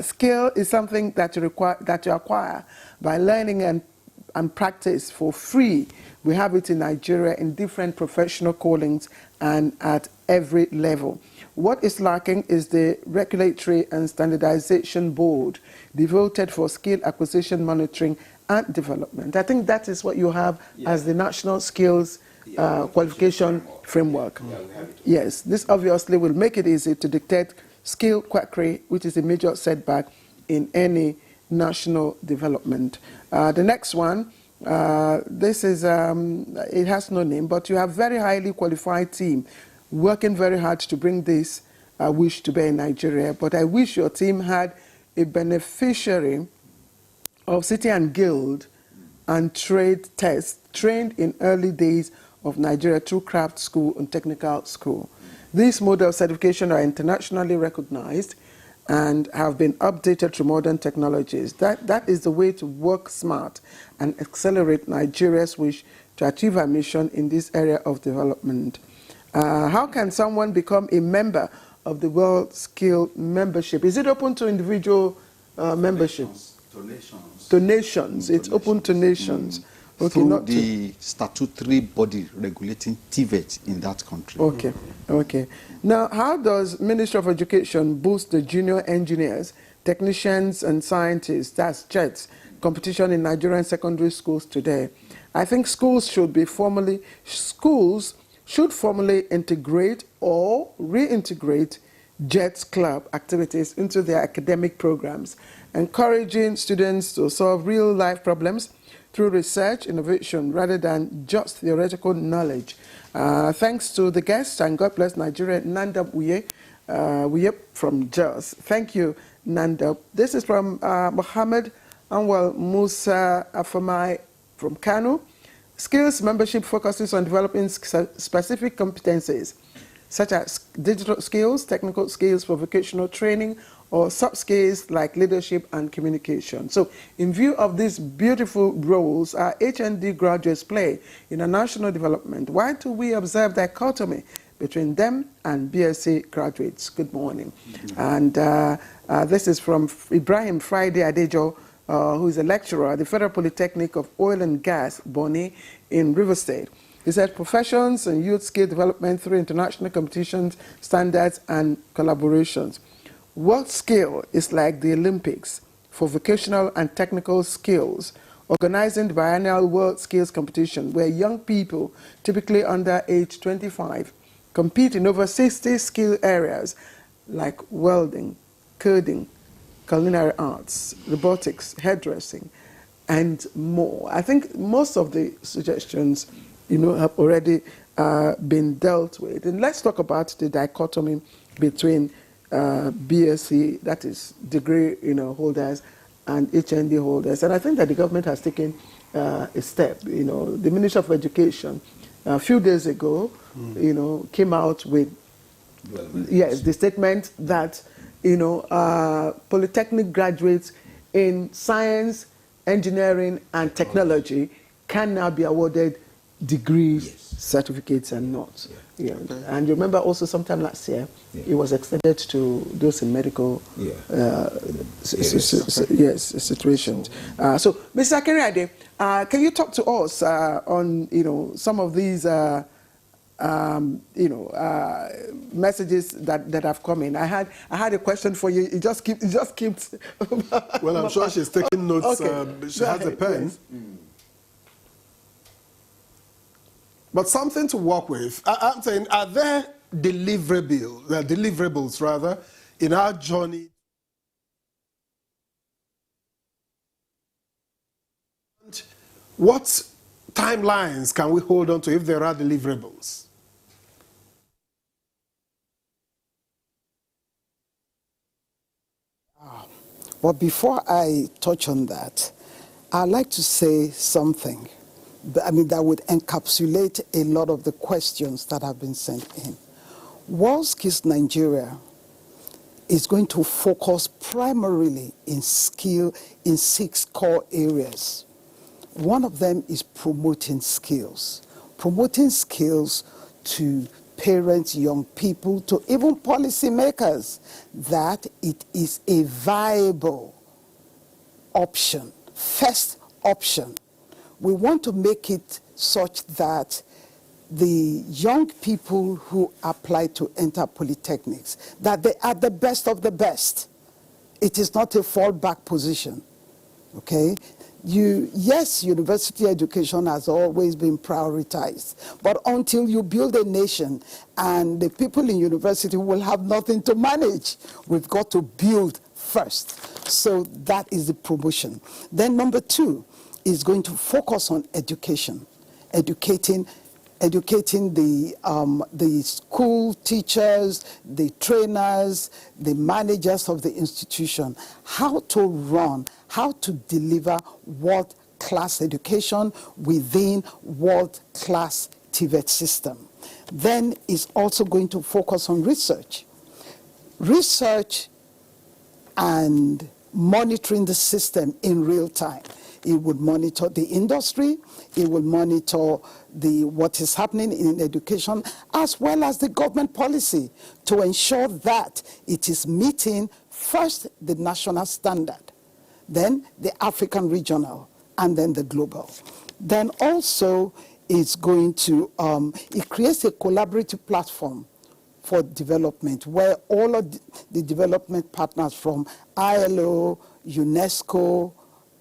Skill is something that you acquire by learning and practice for free. We have it in Nigeria in different professional callings and at every level. What is lacking is the Regulatory and Standardization Board devoted for skill acquisition, monitoring and development. I think that is what you have as the National Skills Qualification Framework. Yes, this obviously will make it easy to detect skill quackery, which is a major setback in any national development. The next one, this is, it has no name, but you have very highly qualified team working very hard to bring this wish to bear in Nigeria. But I wish your team had a beneficiary of City and Guild and trade tests trained in early days of Nigeria through craft school and technical school. These model of certification are internationally recognized and have been updated to modern technologies. That is the way to work smart and accelerate Nigeria's wish to achieve our mission in this area of development. How can someone become a member of the World Skill Membership? Is it open to individual membership? Donations. Donations. It's open to nations. Okay, Through not the statutory body regulating TVET in that country. Okay, okay. Now, how does Ministry of Education boost the junior engineers, technicians and scientists, that's JETS, competition in Nigerian secondary schools today? I think schools should formally integrate or reintegrate JETS club activities into their academic programs, encouraging students to solve real-life problems through research, innovation, rather than just theoretical knowledge. Thanks to the guests, and God bless Nigeria, Nandab Uye from Jos. Thank you, Nandab. This is from Mohammed Anwar Musa Afamai from Kano. Skills membership focuses on developing specific competencies, such as digital skills, technical skills for vocational training, or soft skills like leadership and communication. So, in view of these beautiful roles our HND graduates play in our national development, why do we observe dichotomy between them and BSc graduates? Good morning. And this is from Ibrahim Friday Adejo, who is a lecturer at the Federal Polytechnic of Oil and Gas, Bonny, in River State. He said professions and youth skill development through international competitions, standards, and collaborations. World skill is like the Olympics for vocational and technical skills, organizing the biennial World Skills Competition, where young people, typically under age 25, compete in over 60 skill areas like welding, coding, culinary arts, robotics, hairdressing, and more. I think most of the suggestions, have already been dealt with. And let's talk about the dichotomy between BSc, that is degree holders, and HND holders. And I think that the government has taken a step. The Ministry of Education a few days ago, came out with the statement that polytechnic graduates in science, engineering, and technology can now be awarded degrees, certificates, and not. And you remember also sometime last year, it was extended to those in medical situations. So, Mr. Akeriade, can you talk to us on some of these messages that have come in? I had a question for you. It just keeps. Well, I'm sure she's taking notes. Okay. She has a pen. Yes. But something to work with. I'm saying, are there deliverables rather, in our journey? And what timelines can we hold on to if there are deliverables? But before I touch on that, I'd like to say something, that would encapsulate a lot of the questions that have been sent in. World Skills Nigeria is going to focus primarily in 6 core areas. One of them is promoting skills to parents, young people, to even policymakers, that it is a viable option, first option. We want to make it such that the young people who apply to enter polytechnics, that they are the best of the best. It is not a fallback position, okay? Yes, university education has always been prioritized, but until you build a nation and the people in university will have nothing to manage, we've got to build first. So that is the promotion. Then number 2 is going to focus on education, educating the school teachers, the trainers, the managers of the institution, how to run, how to deliver world-class education within world-class TVET system. Then it's also going to focus on research. Research and monitoring the system in real time. It would monitor the industry, it will monitor what is happening in education, as well as the government policy, to ensure that it is meeting first the national standard, then the African regional, and then the global. Then also it's going to, it creates a collaborative platform for development, where all of the development partners from ILO, UNESCO,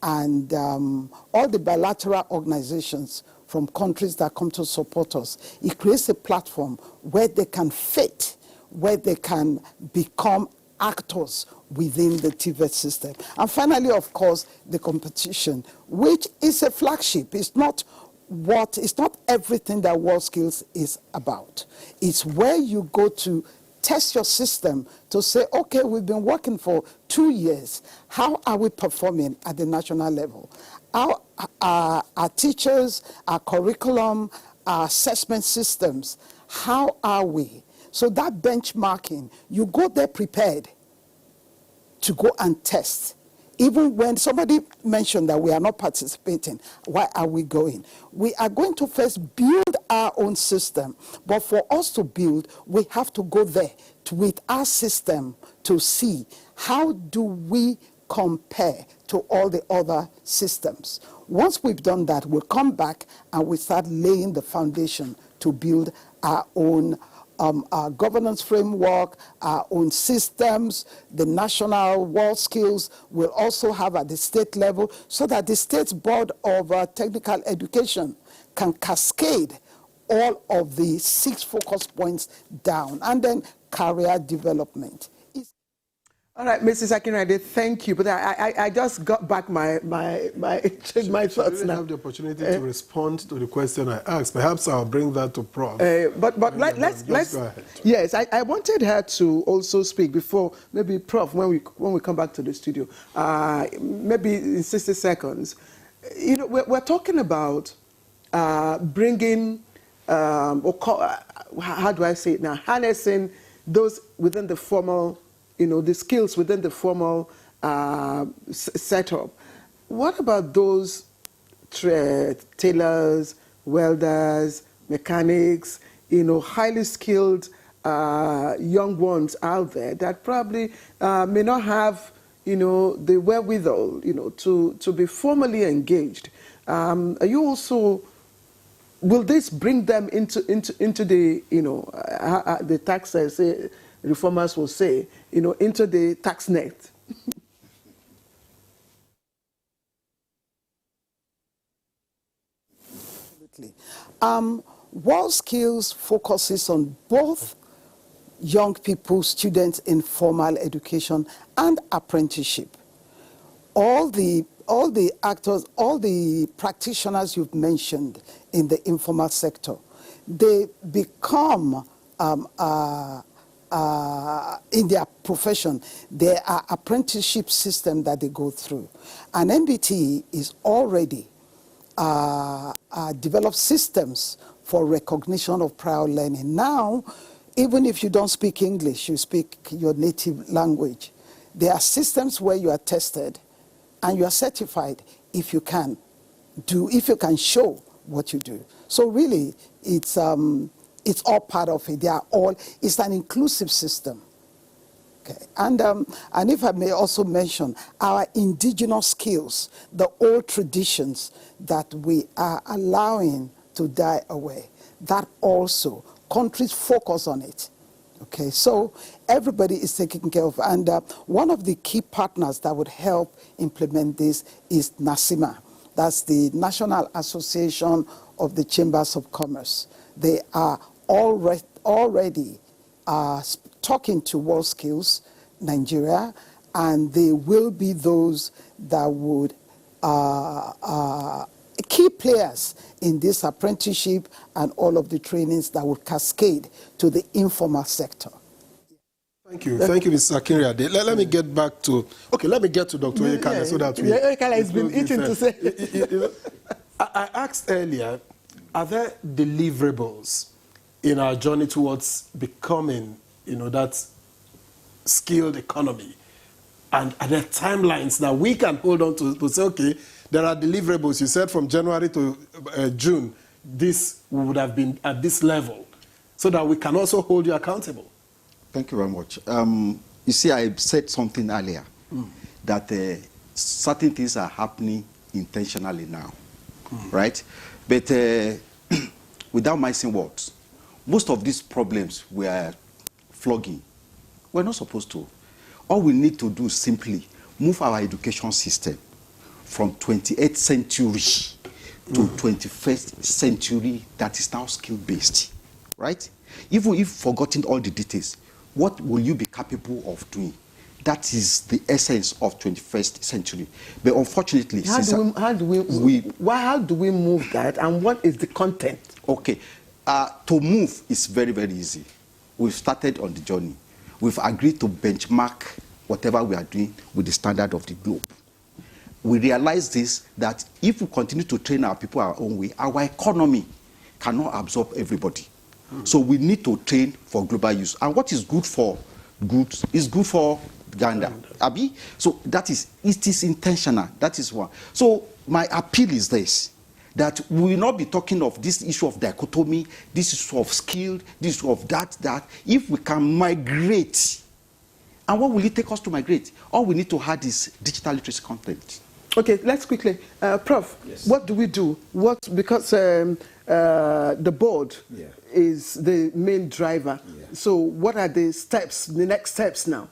and all the bilateral organizations from countries that come to support us. It creates a platform where they can fit, where they can become actors within the TVET system. And finally, of course, the competition, which is a flagship. It's not everything that World Skills is about. It's where you go to test your system to say, okay, we've been working for 2 years. How are we performing at the national level? Our teachers, our curriculum, our assessment systems, how are we? So that benchmarking, you go there prepared to go and test. Even when somebody mentioned that we are not participating, why are we going? We are going to first build our own system. But for us to build, we have to go there with our system to see how do we compare to all the other systems. Once we've done that, we'll come back and we start laying the foundation to build our own our governance framework, our own systems, the national World Skills will also have at the state level, so that the State's Board of Technical Education can cascade all of the 6 focus points down, and then career development. All right, Mrs. Akinrade, thank you. But I just got back my thoughts now. I have the opportunity to respond to the question I asked. Perhaps I'll bring that to Prof. But let's go ahead. Yes, I wanted her to also speak before, maybe Prof, when we come back to the studio, maybe in 60 seconds. You know, we're talking about bringing, how do I say it now, harnessing those within the formal, the skills within the formal setup. What about those tailors, welders, mechanics, highly skilled young ones out there that probably may not have, the wherewithal, to be formally engaged? Are you also, will this bring them into the, the tax, reformers will say, into the tax net? Absolutely. World Skills focuses on both young people, students in formal education, and apprenticeship. All the actors, all the practitioners you've mentioned in the informal sector, they become in their profession, there are apprenticeship systems that they go through. And NBT is already developed systems for recognition of prior learning. Now, even if you don't speak English, you speak your native language, there are systems where you are tested and you are certified if you can show what you do. So really, it's all part of it. It's an inclusive system. Okay. And if I may also mention, our indigenous skills, the old traditions that we are allowing to die away, that also, countries focus on it. Okay, so everybody is taken care of. And one of the key partners that would help implement this is NACIMA. That's the National Association of the Chambers of Commerce. They are already talking to WorldSkills Nigeria, and they will be those that would key players in this apprenticeship and all of the trainings that would cascade to the informal sector. Thank you, Mr. Akinriade. Let me get back to, let me get to Dr. Oyekale so that we... Oyekale has been itching to say. I asked earlier, are there deliverables in our journey towards becoming, that skilled economy? And are there timelines that we can hold on to say, okay, there are deliverables. You said from January to June, this would have been at this level, so that we can also hold you accountable. Thank you very much. You see, I said something earlier, that certain things are happening intentionally now, right? But without missing words, most of these problems we are flogging, we're not supposed to. All we need to do is simply move our education system from 28th century to 21st century that is now skill-based, right? Even if forgotten all the details, what will you be capable of doing? That is the essence of 21st century. But unfortunately, how do we move that, and what is the content? Okay, to move is very, very easy. We've started on the journey. We've agreed to benchmark whatever we are doing with the standard of the globe. We realize this, that if we continue to train our people our own way, our economy cannot absorb everybody. So we need to train for global use. And what is good for goods is good for Uganda. Abi? So it is intentional. That is one. So my appeal is this, that we will not be talking of this issue of dichotomy, this issue of skill, this issue of that. If we can migrate, and what will it take us to migrate? All we need to have is digital literacy content. Okay, let's quickly. Prof, yes. What do we do? Because the board is the main driver. Yeah. So what are the next steps now?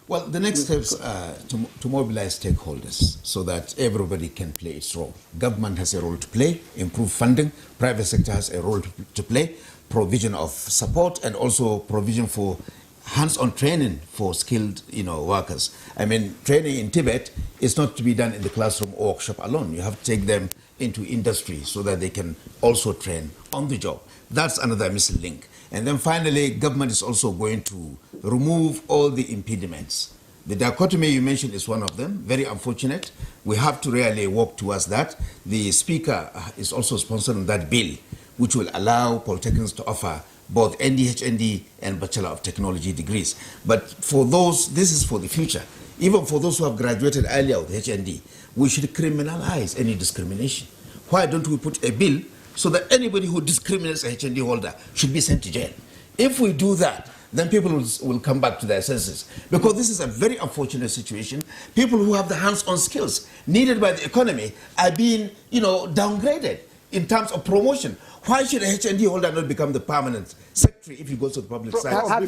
Well, the next steps are to mobilize stakeholders so that everybody can play its role. Government has a role to play, improve funding. Private sector has a role to play, provision of support, and also provision for hands-on training for skilled, workers. I mean, training in Tibet is not to be done in the classroom or workshop alone. You have to take them into industry so that they can also train on the job. That's another missing link. And then finally, government is also going to remove all the impediments. The dichotomy you mentioned is one of them, very unfortunate. We have to really work towards that. The speaker is also sponsoring that bill, which will allow polytechnics to offer both ND, HND, and Bachelor of Technology degrees. But for those, this is for the future. Even for those who have graduated earlier with HND, we should criminalize any discrimination. Why don't we put a bill so that anybody who discriminates a HND holder should be sent to jail? If we do that, then people will come back to their senses. Because this is a very unfortunate situation. People who have the hands-on skills needed by the economy are being, downgraded in terms of promotion. Why should a HND holder not become the permanent secretary if he goes to the public side?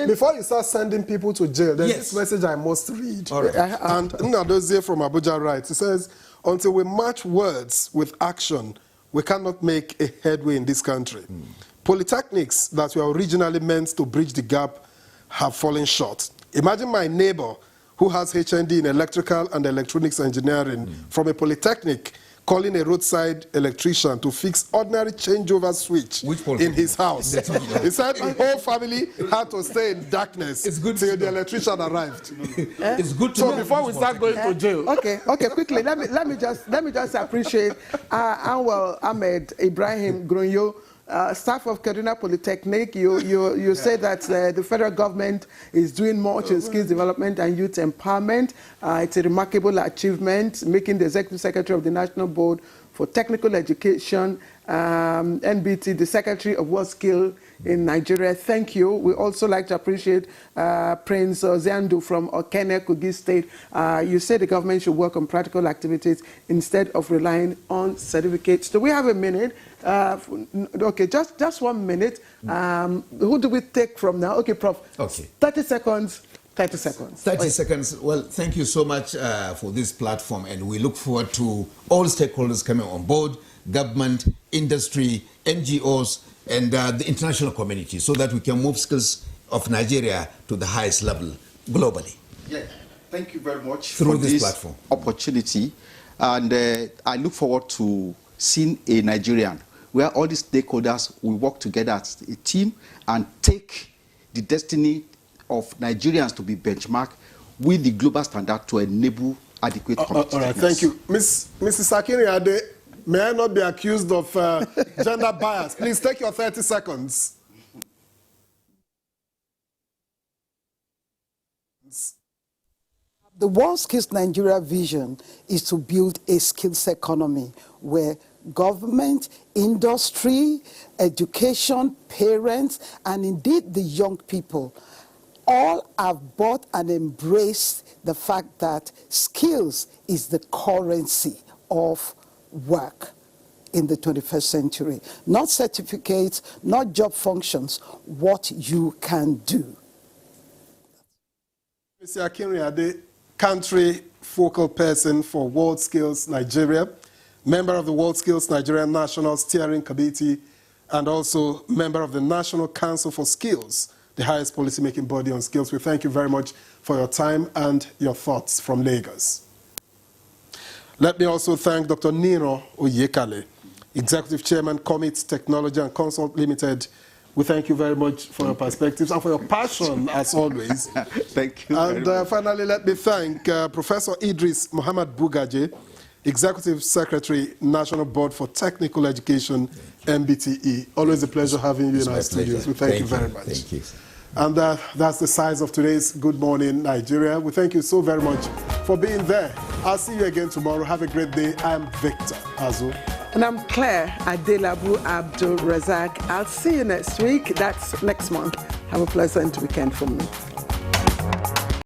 Before you start sending people to jail, there's this message I must read. All right. And Nnadozie from Abuja writes, it says, until we match words with action, we cannot make a headway in this country. Polytechnics that were originally meant to bridge the gap have fallen short. Imagine my neighbor who has HND in electrical and electronics engineering from a polytechnic calling a roadside electrician to fix ordinary changeover switch in his house. He said the whole family had to stay in darkness till the electrician arrived. It's good to So know before we start going to jail. Okay, quickly. Let me just appreciate Anwar Ahmed Ibrahim Grunyo, staff of Kaduna Polytechnic. You say that the federal government is doing much in skills development and youth empowerment. It's a remarkable achievement, making the executive secretary of the National Board for Technical Education, NBT, the Secretary of World Skill in Nigeria. Thank you. We also like to appreciate Prince Oziandu from Okene, Kogi State. You say the government should work on practical activities instead of relying on certificates. Do we have a minute? Okay, just 1 minute. Who do we take from now? Okay, Prof. Okay. 30 seconds. 30 seconds. 30 seconds. Well, thank you so much for this platform, and we look forward to all stakeholders coming on board, government, industry, NGOs, and the international community, so that we can move skills of Nigeria to the highest level globally. Yeah, thank you very much Through for this this platform. opportunity. And I look forward to seeing a Nigerian where all the stakeholders will work together as a team and take the destiny of Nigerians to be benchmarked with the global standard to enable adequate competitiveness. All right, thank you. Mrs. Akiniade, may I not be accused of gender bias? Please take your 30 seconds. The World Skills Nigeria vision is to build a skills economy where government, industry, education, parents, and indeed the young people all have bought and embraced the fact that skills is the currency of work in the 21st century. Not certificates, not job functions, what you can do. Mr. Akinriade, country focal person for World Skills Nigeria, member of the World Skills Nigeria National Steering Committee, and also member of the National Council for Skills, the highest policymaking body on skills. We thank you very much for your time and your thoughts from Lagos. Let me also thank Dr. Niro Oyekale, Executive Chairman, Commit Technology and Consult Limited. We thank you very much for your perspectives and for your passion, as always. Thank you. And finally, let me thank Professor Idris Muhammad Bugaje, Executive Secretary, National Board for Technical Education, MBTE. Always a pleasure having you in our studios. We thank you very much. Thank you. And that's the size of today's Good Morning Nigeria. We thank you so very much for being there. I'll see you again tomorrow. Have a great day. I'm Victor Azu. And I'm Claire Adelabu Abdul Razak. I'll see you next week. That's next month. Have a pleasant weekend from me.